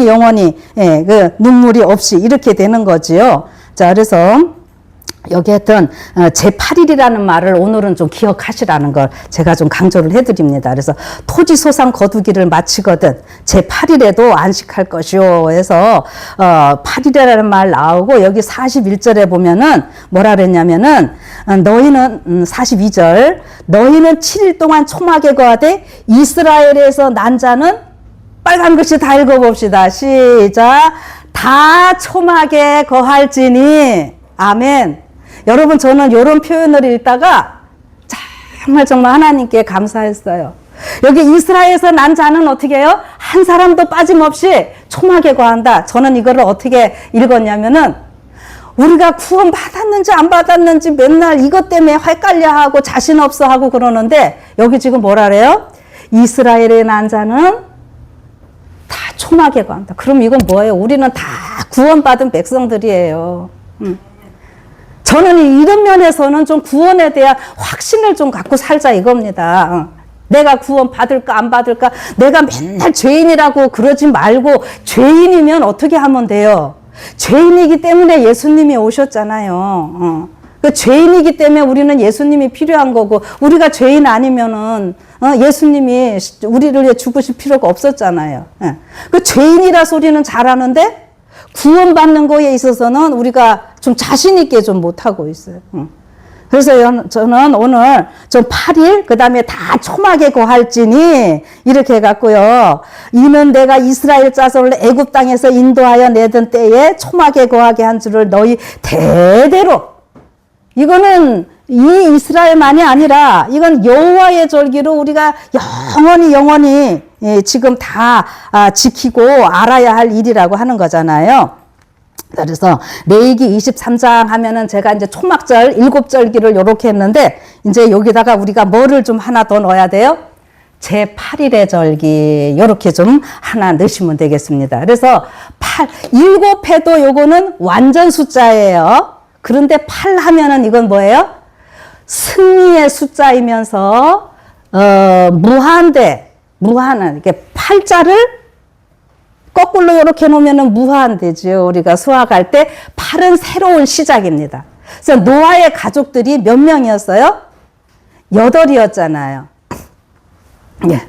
영원히 그 눈물이 없이 이렇게 되는 거지요. 자, 그래서 여기 하여튼 제8일이라는 말을 오늘은 좀 기억하시라는 걸 제가 좀 강조를 해드립니다. 그래서 토지소상 거두기를 마치거든 제8일에도 안식할 것이요 해서 8일이라는 말 나오고 여기 41절에 보면은 뭐라 그랬냐면은 너희는 42절 너희는 7일 동안 초막에 거하되 이스라엘에서 난 자는 빨간 글씨 다 읽어봅시다. 시작. 다 초막에 거할지니 아멘. 여러분 저는 이런 표현을 읽다가 정말 하나님께 감사했어요. 여기 이스라엘에서 난 자는 어떻게 해요? 한 사람도 빠짐없이 초막에 거한다. 저는 이거를 어떻게 읽었냐면은 우리가 구원 받았는지 안 받았는지 맨날 이것 때문에 헷갈려하고 자신 없어하고 그러는데 여기 지금 뭐라 그래요? 이스라엘의 난 자는 다 초막에 거한다. 그럼 이건 뭐예요? 우리는 다 구원받은 백성들이에요. 저는 이런 면에서는 좀 구원에 대한 확신을 좀 갖고 살자 이겁니다. 내가 구원 받을까 안 받을까 내가 맨날 죄인이라고 그러지 말고 죄인이면 어떻게 하면 돼요? 죄인이기 때문에 예수님이 오셨잖아요. 그 죄인이기 때문에 우리는 예수님이 필요한 거고 우리가 죄인 아니면은 예수님이 우리를 위해 죽으실 필요가 없었잖아요. 그 죄인이라 소리는 잘하는데 구원받는 거에 있어서는 우리가 좀 자신 있게 좀 못하고 있어요. 그래서 저는 오늘 좀 8일 그 다음에 다 초막에 거할지니 이렇게 해갖고요. 이는 내가 이스라엘 자손을 애굽 땅에서 인도하여 내던 때에 초막에 거하게 한 줄을 너희 대대로 이거는 이 이스라엘만이 아니라 이건 여호와의 절기로 우리가 영원히 지금 다 지키고 알아야 할 일이라고 하는 거잖아요. 그래서 레위기 23장 하면은 제가 이제 초막절 7절기를 요렇게 했는데 이제 여기다가 우리가 뭐를 좀 하나 더 넣어야 돼요? 제8일의 절기 요렇게 좀 하나 넣으시면 되겠습니다. 그래서 7해도 요거는 완전 숫자예요. 그런데 8 하면은 이건 뭐예요? 승리의 숫자이면서 무한한 이렇게 8자를 거꾸로 이렇게 놓으면은 무한되죠. 우리가 수학할 때 8은 새로운 시작입니다. 그래서 노아의 가족들이 몇 명이었어요? 8이었잖아요. 예,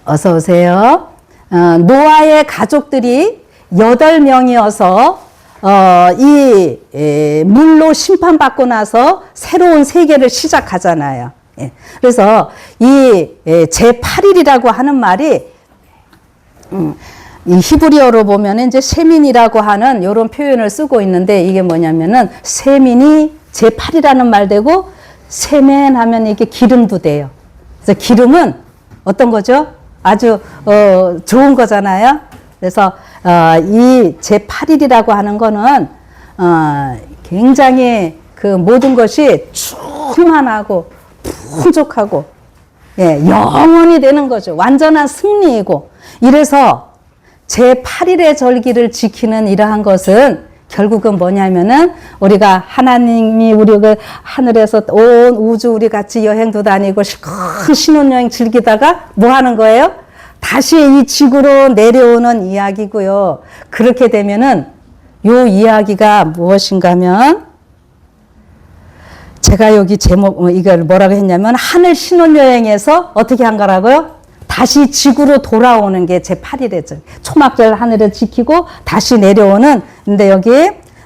어서 오세요. 노아의 가족들이 8명이어서 물로 심판받고 나서 새로운 세계를 시작하잖아요. 예. 그래서 이 제8일이라고 하는 말이 이 히브리어로 보면 이제 세민이라고 하는 이런 표현을 쓰고 있는데 이게 뭐냐면은 세민이 제8이라는 말 되고 세멘 하면 이게 기름도 돼요. 그래서 기름은 어떤 거죠? 아주 좋은 거잖아요. 그래서 이 제8일이라고 하는 거는 굉장히 그 모든 것이 충만하고 풍족하고 예, 영원히 되는 거죠. 완전한 승리이고 이래서 제8일의 절기를 지키는 이러한 것은 결국은 뭐냐면은 우리가 하나님이 우리 그 하늘에서 온 우주 우리 같이 여행도 다니고 큰 신혼여행 즐기다가 뭐 하는 거예요? 다시 이 지구로 내려오는 이야기고요. 그렇게 되면은 요 이야기가 무엇인가 하면 제가 여기 제목 이걸 뭐라고 했냐면 하늘 신혼여행에서 어떻게 한 거라고요? 다시 지구로 돌아오는 게 제8일의 초막절 하늘을 지키고 다시 내려오는 근데 여기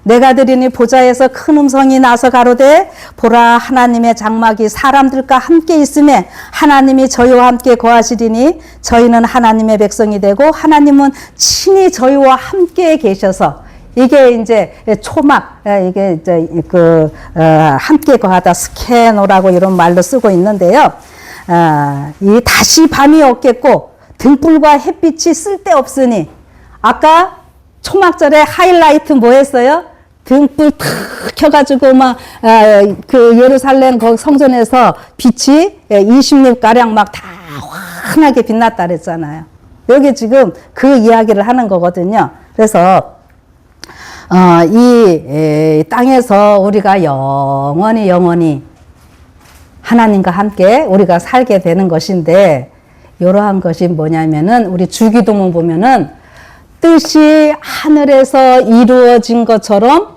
내가 드리니 보좌에서 큰 음성이 나서 가로되 보라 하나님의 장막이 사람들과 함께 있음에 하나님이 저희와 함께 거하시리니 저희는 하나님의 백성이 되고 하나님은 친히 저희와 함께 계셔서 이게 이제 초막 이게 이제 함께 거하다 스케노라고 이런 말로 쓰고 있는데요. 이 다시 밤이 없겠고 등불과 햇빛이 쓸데없으니 아까 초막절에 하이라이트 뭐 했어요? 등불 탁 켜가지고 그 예루살렘 거기 성전에서 빛이 20립 가량 막 다 환하게 빛났다 그랬잖아요. 여기 지금 그 이야기를 하는 거거든요. 그래서 이 땅에서 우리가 영원히 하나님과 함께 우리가 살게 되는 것인데, 이러한 것이 뭐냐면은 우리 주기도문 보면은 뜻이 하늘에서 이루어진 것처럼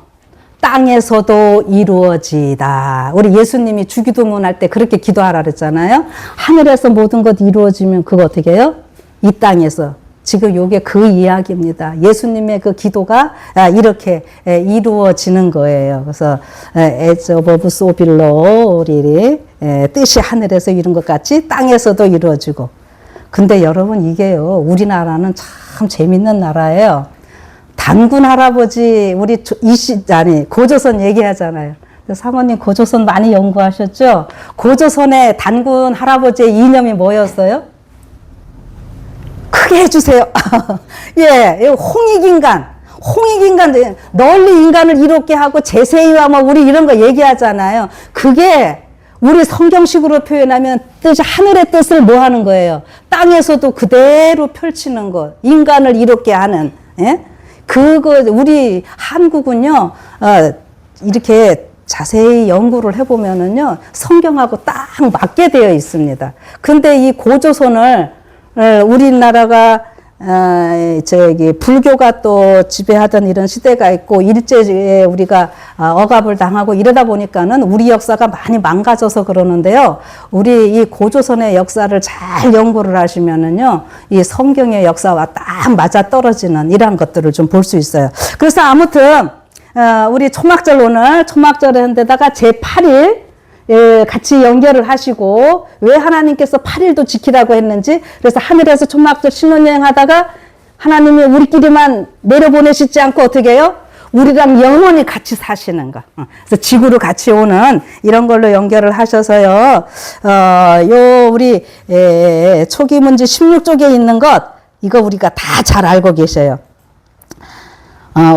땅에서도 이루어지다. 우리 예수님이 주기도문 할 때 그렇게 기도하라 그랬잖아요. 하늘에서 모든 것 이루어지면 그거 어떻게 해요? 이 땅에서. 지금 요게 그 이야기입니다. 예수님의 그 기도가 이렇게 이루어지는 거예요. 그래서 as above so below, 우리 뜻이 하늘에서 이룬 것 같이 땅에서도 이루어지고. 근데 여러분, 이게요, 우리나라는 참 재밌는 나라예요. 단군 할아버지, 우리 고조선 얘기하잖아요. 사모님 고조선 많이 연구하셨죠? 고조선의 단군 할아버지의 이념이 뭐였어요? 크게 해주세요. 예, 홍익인간, 널리 인간을 이롭게 하고 제세이와 뭐 우리 이런 거 얘기하잖아요. 그게 우리 성경식으로 표현하면 뜻이 하늘의 뜻을 뭐 하는 거예요? 땅에서도 그대로 펼치는 것. 인간을 이롭게 하는. 예? 그거 우리 한국은요. 이렇게 자세히 연구를 해보면은요. 성경하고 딱 맞게 되어 있습니다. 근데 이 고조선을 우리나라가 불교가 또 지배하던 이런 시대가 있고 일제에 우리가 억압을 당하고 이러다 보니까는 우리 역사가 많이 망가져서 그러는데요. 우리 이 고조선의 역사를 잘 연구를 하시면은요, 이 성경의 역사와 딱 맞아 떨어지는 이러한 것들을 좀 볼 수 있어요. 그래서 아무튼 우리 초막절, 오늘 초막절에 한 데다가 제8일 같이 연결을 하시고, 왜 하나님께서 8일도 지키라고 했는지, 그래서 하늘에서 초막절 신혼여행 하다가 하나님이 우리끼리만 내려보내시지 않고 어떻게 해요? 우리랑 영원히 같이 사시는 거. 그래서 지구로 같이 오는 이런 걸로 연결을 하셔서요, 우리 초기문지 16쪽에 있는 것, 이거 우리가 다 잘 알고 계셔요.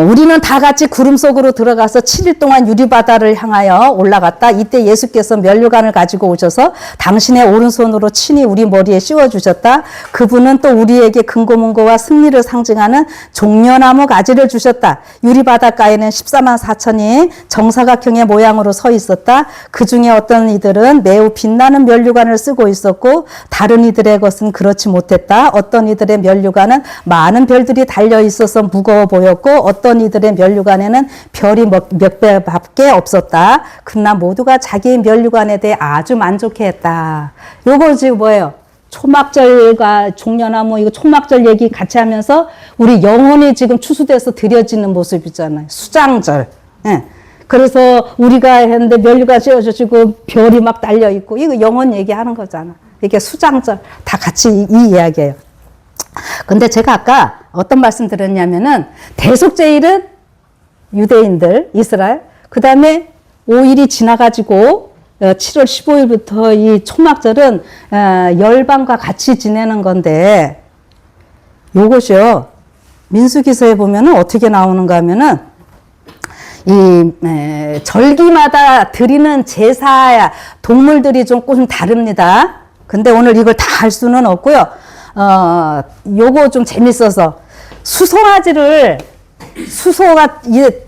우리는 다 같이 구름 속으로 들어가서 7일 동안 유리바다를 향하여 올라갔다. 이때 예수께서 면류관을 가지고 오셔서 당신의 오른손으로 친히 우리 머리에 씌워주셨다. 그분은 또 우리에게 금고문고와 승리를 상징하는 종려나무 가지를 주셨다. 유리바닷가에는 14만 4천이 정사각형의 모양으로 서 있었다. 그 중에 어떤 이들은 매우 빛나는 면류관을 쓰고 있었고, 다른 이들의 것은 그렇지 못했다. 어떤 이들의 면류관은 많은 별들이 달려 있어서 무거워 보였고, 어떤 이들의 면류관에는 별이 몇 배밖에 없었다. 그러나 모두가 자기의 면류관에 대해 아주 만족해했다. 요거 지금 뭐예요? 초막절과 종려나무, 이거 초막절 얘기 같이 하면서 우리 영혼이 지금 추수돼서 드려지는 모습이잖아요. 수장절. 예. 그래서 우리가 했는데 면류관 씌워주시고 별이 막 달려있고, 이거 영혼 얘기하는 거잖아. 이게 수장절. 다 같이 이 이야기예요. 근데 제가 아까 어떤 말씀 드렸냐면은, 대속제일은 유대인들, 이스라엘, 그 다음에 5일이 지나가지고 7월 15일부터 이 초막절은 열방과 같이 지내는 건데, 요것이요, 민수기서에 보면은 어떻게 나오는가 하면은, 이 절기마다 드리는 제사 동물들이 좀 다릅니다. 근데 오늘 이걸 다 할 수는 없고요. 요거 좀 재밌어서, 수소가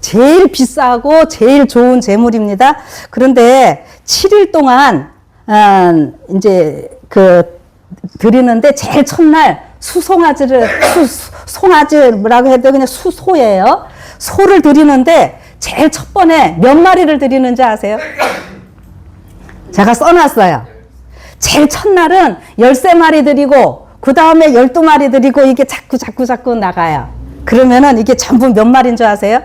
제일 비싸고 제일 좋은 재물입니다. 그런데 7일 동안 이제 드리는데, 제일 첫날 송아지를 뭐라고 해야 돼? 그냥 수소예요. 소를 드리는데 제일 첫 번에 몇 마리를 드리는지 아세요? 제가 써놨어요. 제일 첫날은 13마리 드리고, 그 다음에 12마리 드리고, 이게 자꾸 나가요. 그러면은 이게 전부 몇 마리인 줄 아세요?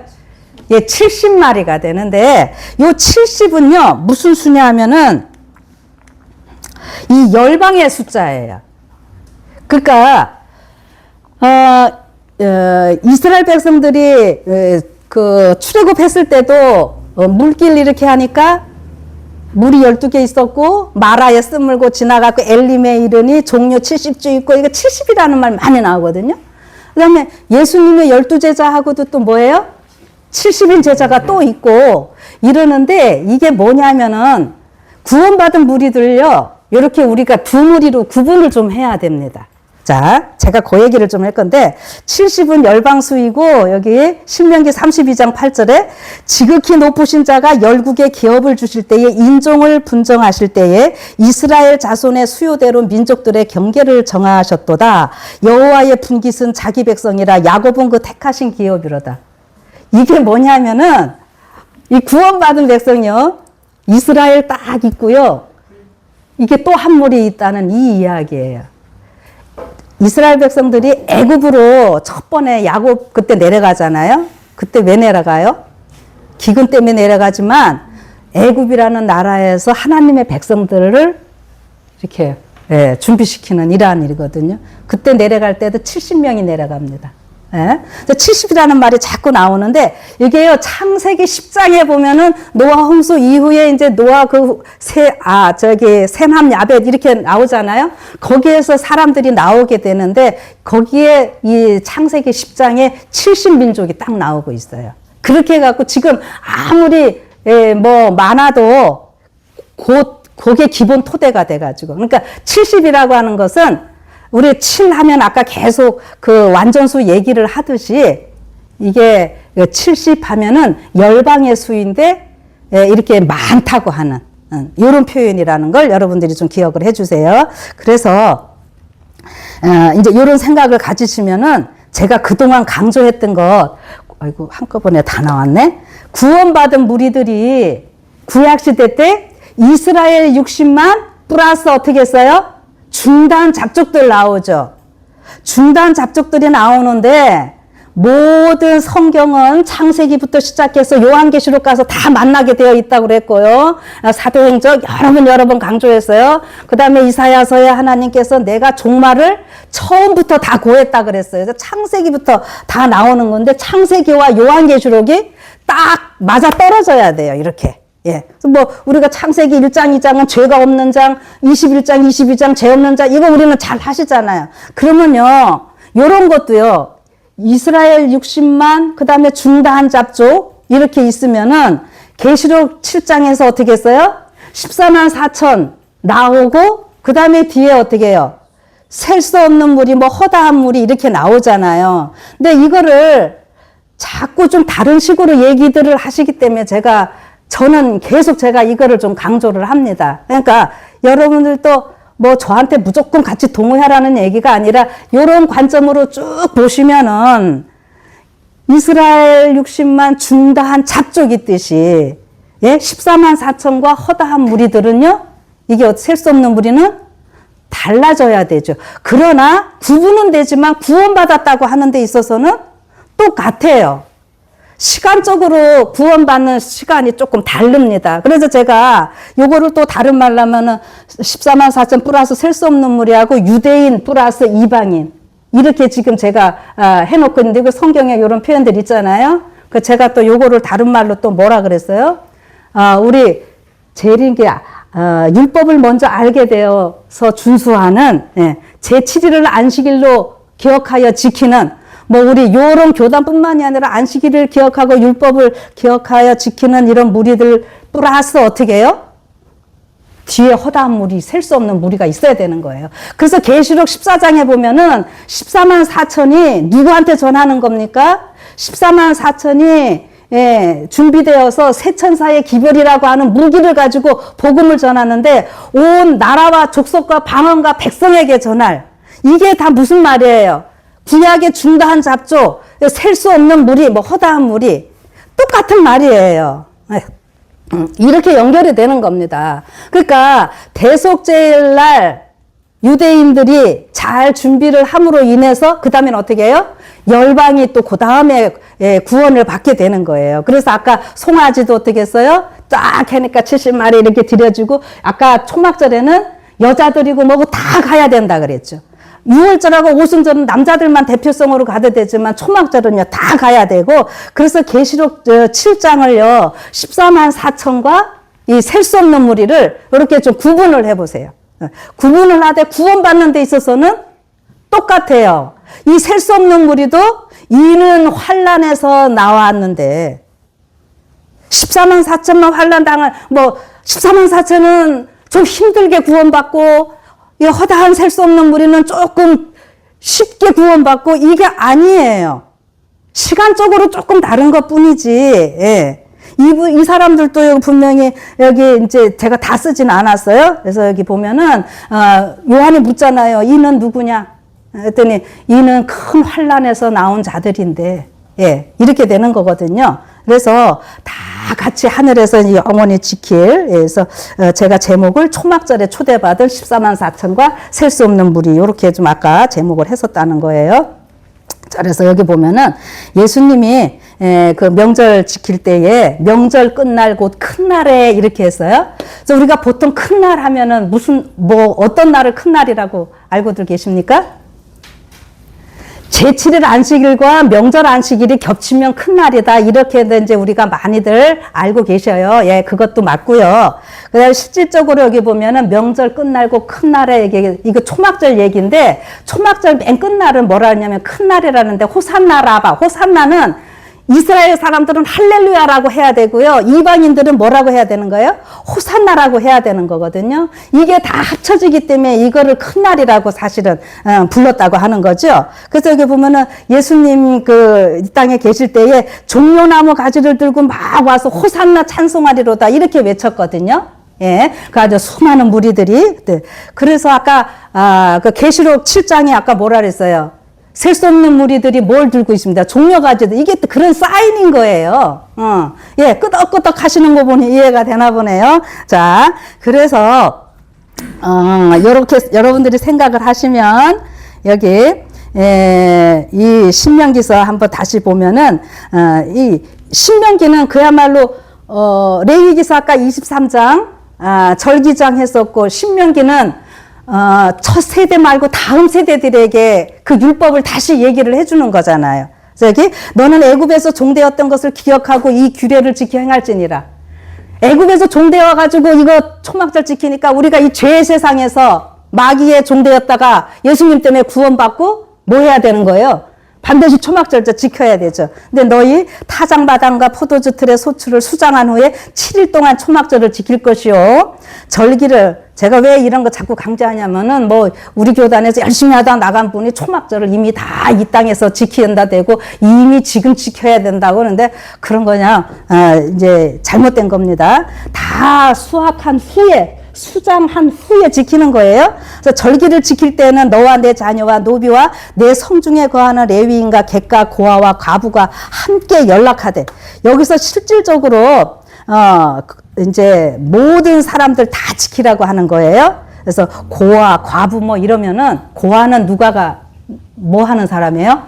예, 70마리가 되는데, 요 70은요, 무슨 수냐 하면은, 이 열방의 숫자예요. 그러니까, 이스라엘 백성들이 출애굽했을 때도 물길 이렇게 하니까 물이 12개 있었고, 마라에 쓰물고 지나가고, 엘림에 이르니 종려 70주 있고, 이거 70이라는 말 많이 나오거든요. 그 다음에 예수님의 12제자하고도 또 뭐예요? 70인 제자가 또 있고 이러는데 이게 뭐냐면은 구원받은 무리들요. 이렇게 우리가 두 무리로 구분을 좀 해야 됩니다. 자, 제가 그 얘기를 좀 할 건데 70은 열방수이고 여기 신명기 32장 8절에 지극히 높으신 자가 열국에 기업을 주실 때에 인종을 분정하실 때에 이스라엘 자손의 수요대로 민족들의 경계를 정하셨도다. 여호와의 분깃은 자기 백성이라 야곱은 그 택하신 기업이로다. 이게 뭐냐면은 이 구원받은 백성이요. 이스라엘 딱 있고요. 이게 또 한 무리 있다는 이 이야기예요. 이스라엘 백성들이 애굽으로 첫 번에 야곱 그때 내려가잖아요. 그때 왜 내려가요? 기근 때문에 내려가지만 애굽이라는 나라에서 하나님의 백성들을 이렇게 준비시키는 이러한 일이거든요. 그때 내려갈 때도 70명이 내려갑니다. 70이라는 말이 자꾸 나오는데 이게요 창세기 10장에 보면은 노아 홍수 이후에 이제 노아 셈함 야벳 이렇게 나오잖아요. 거기에서 사람들이 나오게 되는데 거기에 이 창세기 10장에 70민족이 딱 나오고 있어요. 그렇게 해갖고 지금 아무리 뭐 많아도 그게 기본 토대가 돼가지고 그러니까 70이라고 하는 것은 우리 7 하면 아까 계속 그 완전수 얘기를 하듯이 이게 70 하면은 열방의 수인데 이렇게 많다고 하는 이런 표현이라는 걸 여러분들이 좀 기억을 해 주세요. 그래서 이제 이런 생각을 가지시면은 제가 그동안 강조했던 것 아이고 한꺼번에 다 나왔네. 구원받은 무리들이 구약시대 때 이스라엘 60만 플러스 어떻게 했어요? 중단 잡족들 나오죠. 중단 잡족들이 나오는데 모든 성경은 창세기부터 시작해서 요한계시록 가서 다 만나게 되어 있다고 그랬고요. 사도행전 여러 번 강조했어요. 그 다음에 이사야서에 하나님께서 내가 종말을 처음부터 다 고했다 그랬어요. 그래서 창세기부터 다 나오는 건데 창세기와 요한계시록이 딱 맞아 떨어져야 돼요. 이렇게. 예. 뭐, 우리가 창세기 1장, 2장은 죄가 없는 장, 21장, 22장 죄 없는 장, 이거 우리는 잘 하시잖아요. 그러면요, 요런 것도요, 이스라엘 60만, 그 다음에 중다한 잡족, 이렇게 있으면은, 계시록 7장에서 어떻게 했어요? 14만 4천 나오고, 그 다음에 뒤에 어떻게 해요? 셀 수 없는 무리, 뭐, 허다한 무리, 이렇게 나오잖아요. 근데 이거를 자꾸 좀 다른 식으로 얘기들을 하시기 때문에 저는 계속 제가 이거를 좀 강조를 합니다. 그러니까 여러분들도 뭐 저한테 무조건 같이 동의하라는 얘기가 아니라 이런 관점으로 쭉 보시면은 이스라엘 60만 중다한 잡족 있듯이 14만 4천과 허다한 무리들은요. 이게 셀 수 없는 무리는 달라져야 되죠. 그러나 구분은 되지만 구원받았다고 하는 데 있어서는 똑같아요. 시간적으로 구원받는 시간이 조금 다릅니다. 그래서 제가 요거를 또 다른 말로 하면은 14만 4천 플러스 셀 수 없는 무리하고 유대인 플러스 이방인 이렇게 지금 제가 해놓고 있는데 그 성경에 이런 표현들 있잖아요. 그 제가 또 요거를 다른 말로 또 뭐라 그랬어요? 우리 제일 게 율법을 먼저 알게 되어서 준수하는 제7일을 안식일로 기억하여 지키는 뭐 우리 요런 교단뿐만이 아니라 안식일을 기억하고 율법을 기억하여 지키는 이런 무리들 플러스 어떻게 해요? 뒤에 허다한 무리, 셀 수 없는 무리가 있어야 되는 거예요. 그래서 계시록 14장에 보면은 14만 4천이 누구한테 전하는 겁니까? 14만 4천이 준비되어서 세천사의 기별이라고 하는 무기를 가지고 복음을 전하는데 온 나라와 족속과 방언과 백성에게 전할 이게 다 무슨 말이에요? 구약의 중다한 잡족, 셀 수 없는 무리, 뭐 허다한 무리 똑같은 말이에요. 이렇게 연결이 되는 겁니다. 그러니까 대속죄일날 유대인들이 잘 준비를 함으로 인해서 그 다음에는 어떻게 해요? 열방이 또 그 다음에 구원을 받게 되는 거예요. 그래서 아까 송아지도 어떻게 했어요? 딱 하니까 70마리 이렇게 드려지고 아까 초막절에는 여자들이고 뭐고 다 가야 된다 그랬죠. 6월절하고 오순절은 남자들만 대표성으로 가도 되지만 초막절은요 다 가야 되고 그래서 계시록 7장을요 14만 4천과 이 셀 수 없는 무리를 이렇게 좀 구분을 해보세요. 구분을 하되 구원받는 데 있어서는 똑같아요. 이 셀 수 없는 무리도 이는 환난에서 나왔는데 14만 4천만 환난 당할 14만 4천은 좀 힘들게 구원받고 이 허다한 셀 수 없는 무리는 조금 쉽게 구원받고 이게 아니에요. 시간적으로 조금 다른 것 뿐이지. 예. 이 사람들도 분명히 여기 이제 제가 다 쓰진 않았어요. 그래서 여기 보면은 요한이 묻잖아요. 이는 누구냐? 그랬더니 이는 큰 환난에서 나온 자들인데, 예, 이렇게 되는 거거든요. 그래서 다 같이 하늘에서 영원히 지킬, 그래서 제가 제목을 초막절에 초대받은 14만 4천과 셀 수 없는 무리, 이렇게 좀 아까 제목을 했었다는 거예요. 자, 그래서 여기 보면은 예수님이 그 명절 지킬 때에 명절 끝날 곧 큰 날에 이렇게 했어요. 그래서 우리가 보통 큰 날 하면은 어떤 날을 큰 날이라고 알고들 계십니까? 제7일 안식일과 명절 안식일이 겹치면 큰 날이다. 이렇게 이제 우리가 많이들 알고 계셔요. 예, 그것도 맞고요. 그다음에 실질적으로 여기 보면은 명절 끝날고 큰 날에 이거 초막절 얘기인데, 초막절 맨 끝날은 뭐라 하냐면 큰 날이라는데 호산나 라바. 호산나는 이스라엘 사람들은 할렐루야라고 해야 되고요. 이방인들은 뭐라고 해야 되는 거예요? 호산나라고 해야 되는 거거든요. 이게 다 합쳐지기 때문에 이거를 큰 날이라고 사실은 불렀다고 하는 거죠. 그래서 여기 보면은 예수님 이 땅에 계실 때에 종려나무 가지를 들고 막 와서 호산나 찬송하리로다 이렇게 외쳤거든요. 예, 그 아주 수많은 무리들이. 네. 그래서 아까 그 계시록 7장에 아까 뭐라 그랬어요? 셀 수 없는 무리들이 뭘 들고 있습니다. 종려가지들. 이게 또 그런 사인인 거예요. 예, 끄덕끄덕 하시는 거 보니 이해가 되나 보네요. 자, 그래서, 요렇게 여러분들이 생각을 하시면, 여기, 이 신명기서 한번 다시 보면은, 이 신명기는 그야말로, 레위기서 아까 23장, 절기장 했었고, 신명기는 첫 세대 말고 다음 세대들에게 그 율법을 다시 얘기를 해주는 거잖아요. 그래서 여기 너는 애굽에서 종되었던 것을 기억하고 이 규례를 지켜 행할지니라. 애굽에서 종되어 가지고 이거 초막절 지키니까 우리가 이 죄의 세상에서 마귀의 종되었다가 예수님 때문에 구원받고 뭐 해야 되는 거예요? 반드시 초막절 지켜야 되죠. 근데 너희 타작마당과 포도주 틀에 소출을 수장한 후에 7일 동안 초막절을 지킬 것이요. 절기를 제가 왜 이런 거 자꾸 강조하냐면은 우리 교단에서 열심히 하다 나간 분이 초막절을 이미 다 이 땅에서 지킨다 되고 이미 지금 지켜야 된다고 하는데 그런 거냐 이제 잘못된 겁니다. 다 수확한 후에 수장한 후에 지키는 거예요. 그래서 절기를 지킬 때는 너와 내 자녀와 노비와 내 성중에 거하는 레위인과 객과 고아와 과부가 함께 연락하되 여기서 실질적으로 이제 모든 사람들 다 지키라고 하는 거예요. 그래서 고아, 과부 이러면은 고아는 누가가 뭐 하는 사람이에요?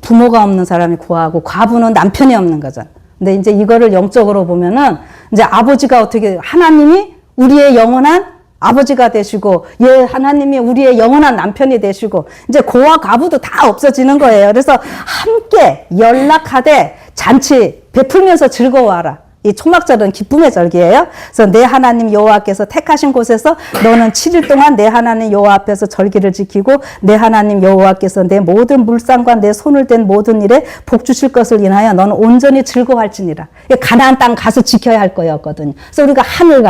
부모가 없는 사람이 고아고 과부는 남편이 없는 거죠. 근데 이제 이거를 영적으로 보면은 이제 아버지가 어떻게 하나님이 우리의 영원한 아버지가 되시고 하나님이 우리의 영원한 남편이 되시고 이제 고아 과부도 다 없어지는 거예요. 그래서 함께 연락하되 잔치 베풀면서 즐거워하라. 이 초막절은 기쁨의 절기예요. 그래서 내 하나님 여호와께서 택하신 곳에서 너는 7일 동안 내 하나님 여호와 앞에서 절기를 지키고 내 하나님 여호와께서 내 모든 물상과 내 손을 댄 모든 일에 복 주실 것을 인하여 너는 온전히 즐거워할지니라. 가나안 땅 가서 지켜야 할 거였거든요. 그래서 우리가 하늘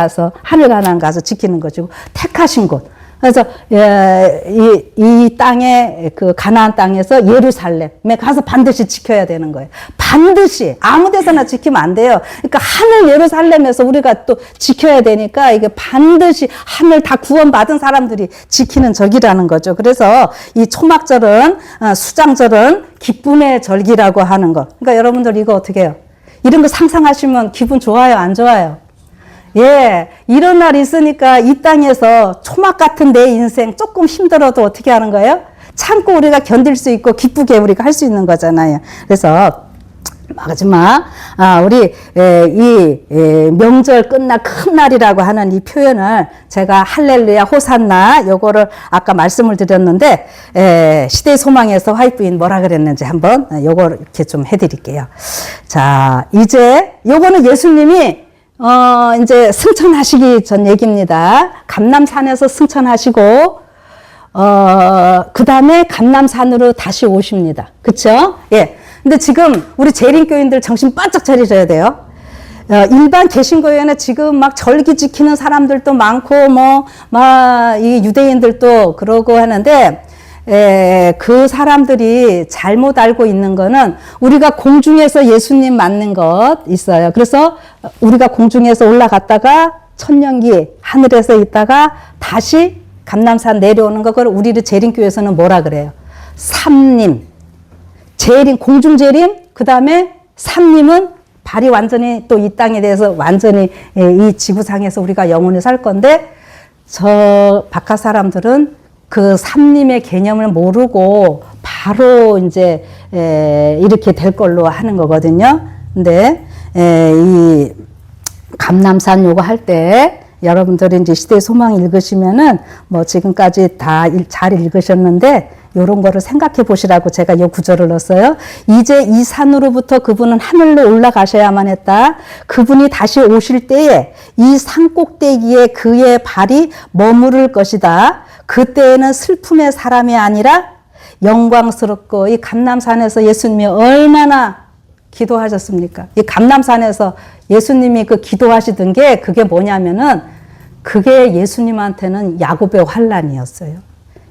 가나안 가서 지키는 것이고 택하신 곳. 그래서 이 땅에 그 가나안 땅에서 예루살렘에 가서 반드시 지켜야 되는 거예요. 반드시 아무 데서나 지키면 안 돼요. 그러니까 하늘 예루살렘에서 우리가 또 지켜야 되니까 이게 반드시 하늘 다 구원받은 사람들이 지키는 절기라는 거죠. 그래서 이 초막절은 수장절은 기쁨의 절기라고 하는 거. 그러니까 여러분들 이거 어떻게 해요? 이런 거 상상하시면 기분 좋아요, 안 좋아요? 예, 이런 날 있으니까 이 땅에서 초막 같은 내 인생 조금 힘들어도 어떻게 하는 거예요? 참고 우리가 견딜 수 있고 기쁘게 우리가 할 수 있는 거잖아요. 그래서 마지막 우리 이 명절 끝날 큰 날이라고 하는 이 표현을 제가 할렐루야 호산나 요거를 아까 말씀을 드렸는데 시대의 소망에서 화이트인 뭐라 그랬는지 한번 요거 이렇게 좀 해드릴게요. 자, 이제 요거는 예수님이 이제 승천하시기 전 얘기입니다. 감람산에서 승천하시고, 그 다음에 감람산으로 다시 오십니다. 그쵸? 예. 근데 지금 우리 재림교인들 정신 바짝 차리셔야 돼요. 일반 개신교회는 지금 막 절기 지키는 사람들도 많고, 이 유대인들도 그러고 하는데, 그 사람들이 잘못 알고 있는 거는 우리가 공중에서 예수님 맞는 것 있어요. 그래서 우리가 공중에서 올라갔다가 천년기 하늘에서 있다가 다시 감람산 내려오는 거, 그걸 우리를 재림교회에서는 뭐라 그래요? 삼림. 재림, 공중 재림, 그 다음에 삼림은 발이 완전히 또 이 땅에 대해서 완전히 이 지구상에서 우리가 영원히 살 건데, 저 바깥 사람들은 그 삼림의 개념을 모르고 바로 이제 이렇게 될 걸로 하는 거거든요. 근데 이 감람산 요거 할 때 여러분들이 이제 시대의 소망 읽으시면은 뭐 지금까지 다 잘 읽으셨는데 요런 거를 생각해 보시라고 제가 요 구절을 넣었어요. 이제 이 산으로부터 그분은 하늘로 올라가셔야만 했다. 그분이 다시 오실 때에 이 산 꼭대기에 그의 발이 머무를 것이다. 그때에는 슬픔의 사람이 아니라 영광스럽고, 이 감람산에서 예수님이 얼마나 기도하셨습니까? 이 감람산에서 예수님이 그 기도하시던 게 그게 뭐냐면은 그게 예수님한테는 야곱의 환란이었어요.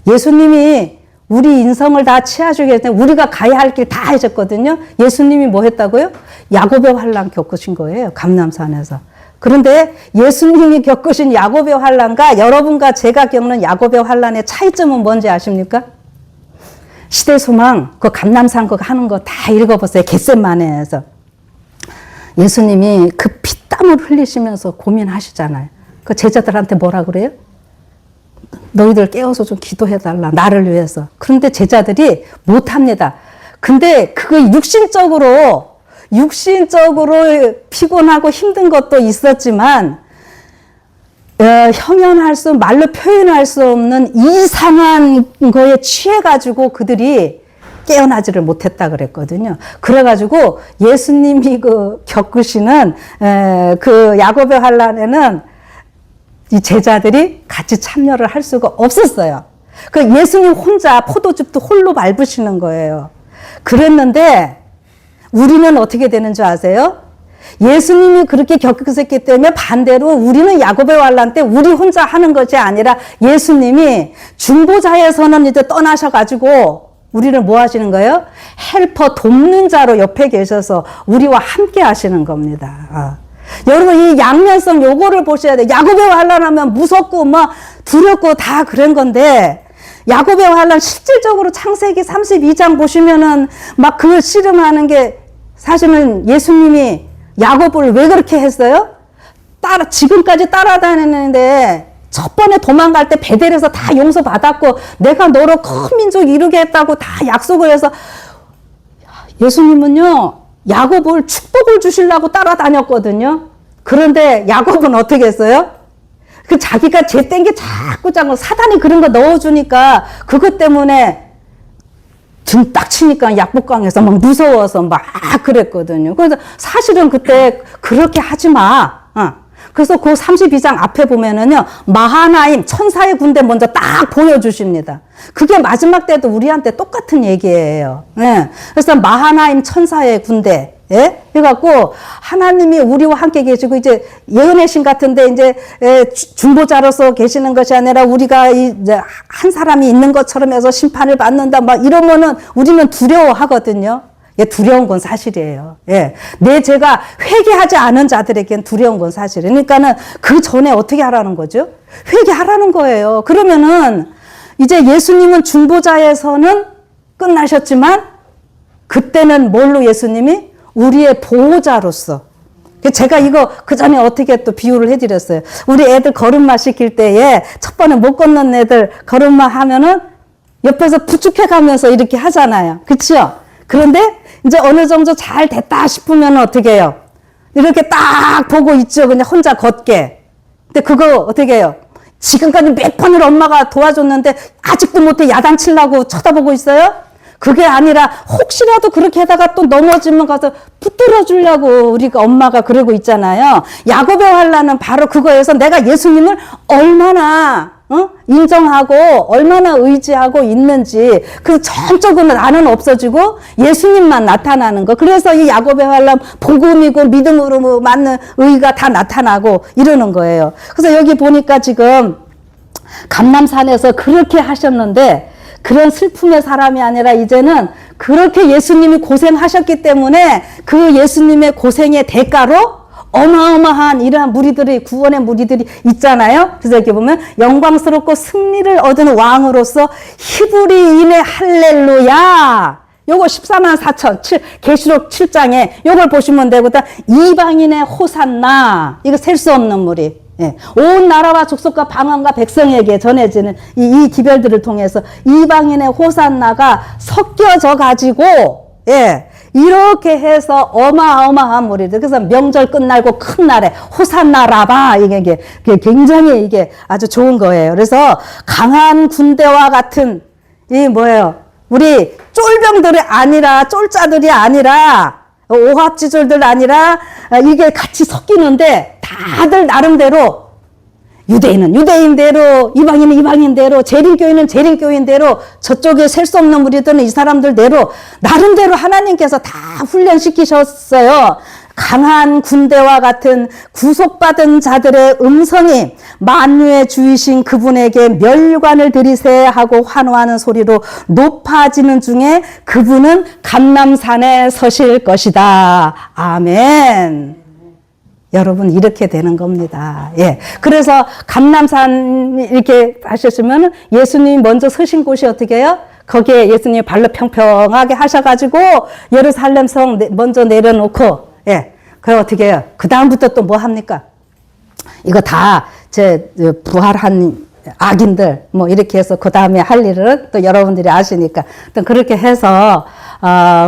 예수님이 우리 인성을 다 치아주기 때문에 우리가 가야 할 길 다 하셨거든요. 예수님이 뭐 했다고요? 야곱의 환란 겪으신 거예요. 감람산에서. 그런데 예수님이 겪으신 야곱의 환란과 여러분과 제가 겪는 야곱의 환란의 차이점은 뭔지 아십니까? 시대소망, 그 감람산 그거 하는 거 다 읽어보세요. 겟세마네에서. 예수님이 그 피땀을 흘리시면서 고민하시잖아요. 그 제자들한테 뭐라 그래요? 너희들 깨워서 좀 기도해달라. 나를 위해서. 그런데 제자들이 못합니다. 근데 그거 육신적으로 피곤하고 힘든 것도 있었지만, 형용할 수, 말로 표현할 수 없는 이상한 거에 취해가지고 그들이 깨어나지를 못했다 그랬거든요. 그래가지고 예수님이 그 겪으시는 그 야곱의 환란에는 이 제자들이 같이 참여를 할 수가 없었어요. 그 예수님 혼자 포도즙도 홀로 밟으시는 거예요. 그랬는데 우리는 어떻게 되는 줄 아세요? 예수님이 그렇게 겪으셨기 때문에 반대로 우리는 야곱의 환란 때 우리 혼자 하는 것이 아니라 예수님이 중보자에서는 이제 떠나셔가지고 우리를 뭐 하시는 거예요? 헬퍼, 돕는 자로 옆에 계셔서 우리와 함께 하시는 겁니다. 여러분, 이 양면성 요거를 보셔야 돼요. 야곱의 환란하면 무섭고 막 두렵고 다 그런 건데, 야곱의 환란 실질적으로 창세기 32장 보시면은 막 그걸 씨름하는 게 사실은 예수님이 야곱을 왜 그렇게 했어요? 지금까지 따라다니는데 첫 번에 도망갈 때 베델에서 다 용서받았고 내가 너로 큰 민족 이루게 했다고 다 약속을 해서, 예수님은요 야곱을 축복을 주시려고 따라다녔거든요. 그런데 야곱은 어떻게 했어요? 그 자기가 죄 뗀 게 자꾸 사단이 그런 거 넣어주니까 그것 때문에 등 딱 치니까 약복강에서 막 무서워서 막 그랬거든요. 그래서 사실은 그때 그렇게 하지 마. 그래서 그 32장 앞에 보면은요, 마하나임 천사의 군대 먼저 딱 보여주십니다. 그게 마지막 때도 우리한테 똑같은 얘기예요. 예. 그래서 마하나임 천사의 군대. 예? 해갖고, 하나님이 우리와 함께 계시고, 이제 예언의 신 같은데, 이제, 중보자로서 계시는 것이 아니라 우리가 이제 한 사람이 있는 것처럼 해서 심판을 받는다, 막 이러면은 우리는 두려워하거든요. 예, 두려운 건 사실이에요. 예. 내 죄가 회개하지 않은 자들에겐 두려운 건 사실이에요. 그러니까는 그 전에 어떻게 하라는 거죠? 회개하라는 거예요. 그러면은 이제 예수님은 중보자에서는 끝나셨지만 그때는 뭘로 예수님이? 우리의 보호자로서. 제가 이거 그 전에 어떻게 또 비유를 해드렸어요. 우리 애들 걸음마 시킬 때에 첫 번에 못 걷는 애들 걸음마 하면은 옆에서 부축해 가면서 이렇게 하잖아요. 그치요? 그런데 이제 어느 정도 잘 됐다 싶으면 어떻게 해요? 이렇게 딱 보고 있죠. 그냥 혼자 걷게. 근데 그거 어떻게 해요? 지금까지 몇 번을 엄마가 도와줬는데 아직도 못해 야단치려고 쳐다보고 있어요? 그게 아니라 혹시라도 그렇게 하다가 또 넘어지면 가서 붙들어 주려고 우리가 엄마가 그러고 있잖아요. 야곱의 환란은 바로 그거에서 내가 예수님을 얼마나 인정하고 얼마나 의지하고 있는지 그 전적으로 나는 없어지고 예수님만 나타나는 거. 그래서 이 야곱의 환란 복음이고 믿음으로 맞는 의가 다 나타나고 이러는 거예요. 그래서 여기 보니까 지금 감람산에서 그렇게 하셨는데 그런 슬픔의 사람이 아니라 이제는 그렇게 예수님이 고생하셨기 때문에 그 예수님의 고생의 대가로 어마어마한 이러한 무리들이, 구원의 무리들이 있잖아요. 그래서 이렇게 보면 영광스럽고 승리를 얻은 왕으로서 히브리인의 할렐루야. 요거 14만 4천, 계시록 7장에 요걸 보시면 되고, 이방인의 호산나. 이거 셀 수 없는 무리. 예. 온 나라와 족속과 방언과 백성에게 전해지는 이 기별들을 통해서 이방인의 호산나가 섞여져 가지고, 예. 이렇게 해서 어마어마한 무리들. 그래서 명절 끝나고 큰 날에 호산나라바. 이게 굉장히 이게 아주 좋은 거예요. 그래서 강한 군대와 같은 이 뭐예요? 우리 쫄병들이 아니라, 쫄자들이 아니라, 오합지졸들 아니라 이게 같이 섞이는데 다들 나름대로 유대인은 유대인대로, 이방인은 이방인대로, 재림교인은 재림교인대로, 저쪽에 셀 수 없는 무리들은 이 사람들대로 나름대로 하나님께서 다 훈련시키셨어요. 강한 군대와 같은 구속받은 자들의 음성이 만유의 주이신 그분에게 멸관을 들이세 하고 환호하는 소리로 높아지는 중에 그분은 감람산에 서실 것이다. 아멘. 여러분, 이렇게 되는 겁니다. 예. 그래서 감람산 이렇게 하셨으면 예수님이 먼저 서신 곳이 어떻게 해요? 거기에 예수님이 발로 평평하게 하셔가지고 예루살렘 성 먼저 내려놓고, 예. 그럼 어떻게 해요? 그 다음부터 또 뭐 합니까? 이거 다 부활한 악인들, 뭐 이렇게 해서 그 다음에 할 일은 또 여러분들이 아시니까. 또 그렇게 해서,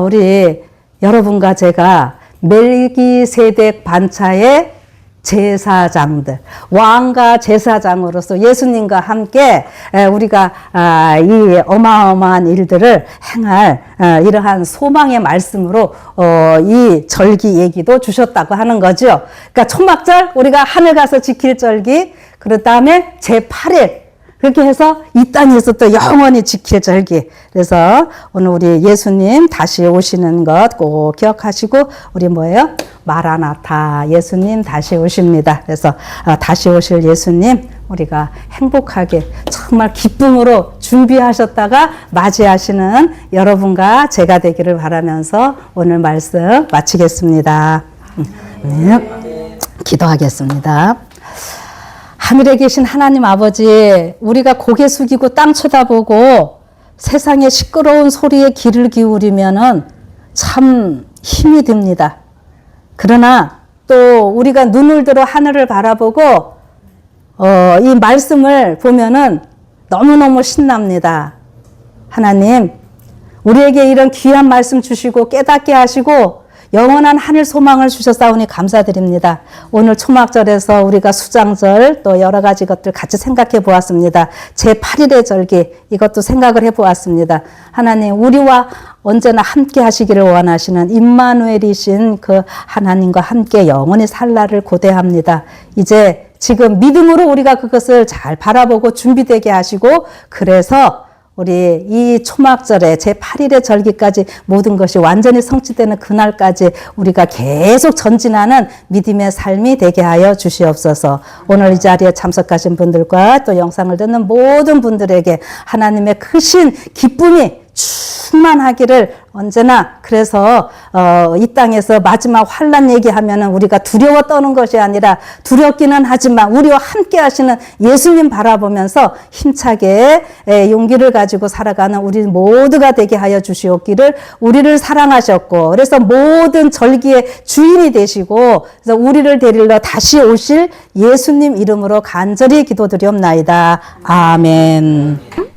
우리 여러분과 제가 멜기세덱 반차의 제사장들, 왕과 제사장으로서 예수님과 함께 우리가 이 어마어마한 일들을 행할 이러한 소망의 말씀으로 이 절기 얘기도 주셨다고 하는 거죠. 그러니까 초막절 우리가 하늘 가서 지킬 절기, 그 다음에 제8일 그렇게 해서 이 땅에서 또 영원히 지킬 절기. 그래서 오늘 우리 예수님 다시 오시는 것 꼭 기억하시고, 우리 뭐예요? 마라나타, 예수님 다시 오십니다. 그래서 다시 오실 예수님 우리가 행복하게 정말 기쁨으로 준비하셨다가 맞이하시는 여러분과 제가 되기를 바라면서 오늘 말씀 마치겠습니다. 네. 기도하겠습니다. 하늘에 계신 하나님 아버지, 우리가 고개 숙이고 땅 쳐다보고 세상의 시끄러운 소리에 귀를 기울이면은 참 힘이 듭니다. 그러나 또 우리가 눈을 들어 하늘을 바라보고 이 말씀을 보면은 너무너무 신납니다. 하나님, 우리에게 이런 귀한 말씀 주시고 깨닫게 하시고 영원한 하늘 소망을 주셨사오니 감사드립니다. 오늘 초막절에서 우리가 수장절 또 여러 가지 것들 같이 생각해 보았습니다. 제8일의 절기 이것도 생각을 해 보았습니다. 하나님, 우리와 언제나 함께 하시기를 원하시는 임마누엘이신 그 하나님과 함께 영원히 살 날을 고대합니다. 이제 지금 믿음으로 우리가 그것을 잘 바라보고 준비되게 하시고, 그래서 우리 이 초막절에 제8일의 절기까지 모든 것이 완전히 성취되는 그날까지 우리가 계속 전진하는 믿음의 삶이 되게 하여 주시옵소서. 오늘 이 자리에 참석하신 분들과 또 영상을 듣는 모든 분들에게 하나님의 크신 기쁨이 충만하기를 언제나, 그래서 이 땅에서 마지막 환난 얘기하면은 우리가 두려워 떠는 것이 아니라 두렵기는 하지만 우리와 함께 하시는 예수님 바라보면서 힘차게 용기를 가지고 살아가는 우리 모두가 되게 하여 주시옵기를, 우리를 사랑하셨고 그래서 모든 절기의 주인이 되시고 그래서 우리를 데리러 다시 오실 예수님 이름으로 간절히 기도드리옵나이다. 아멘.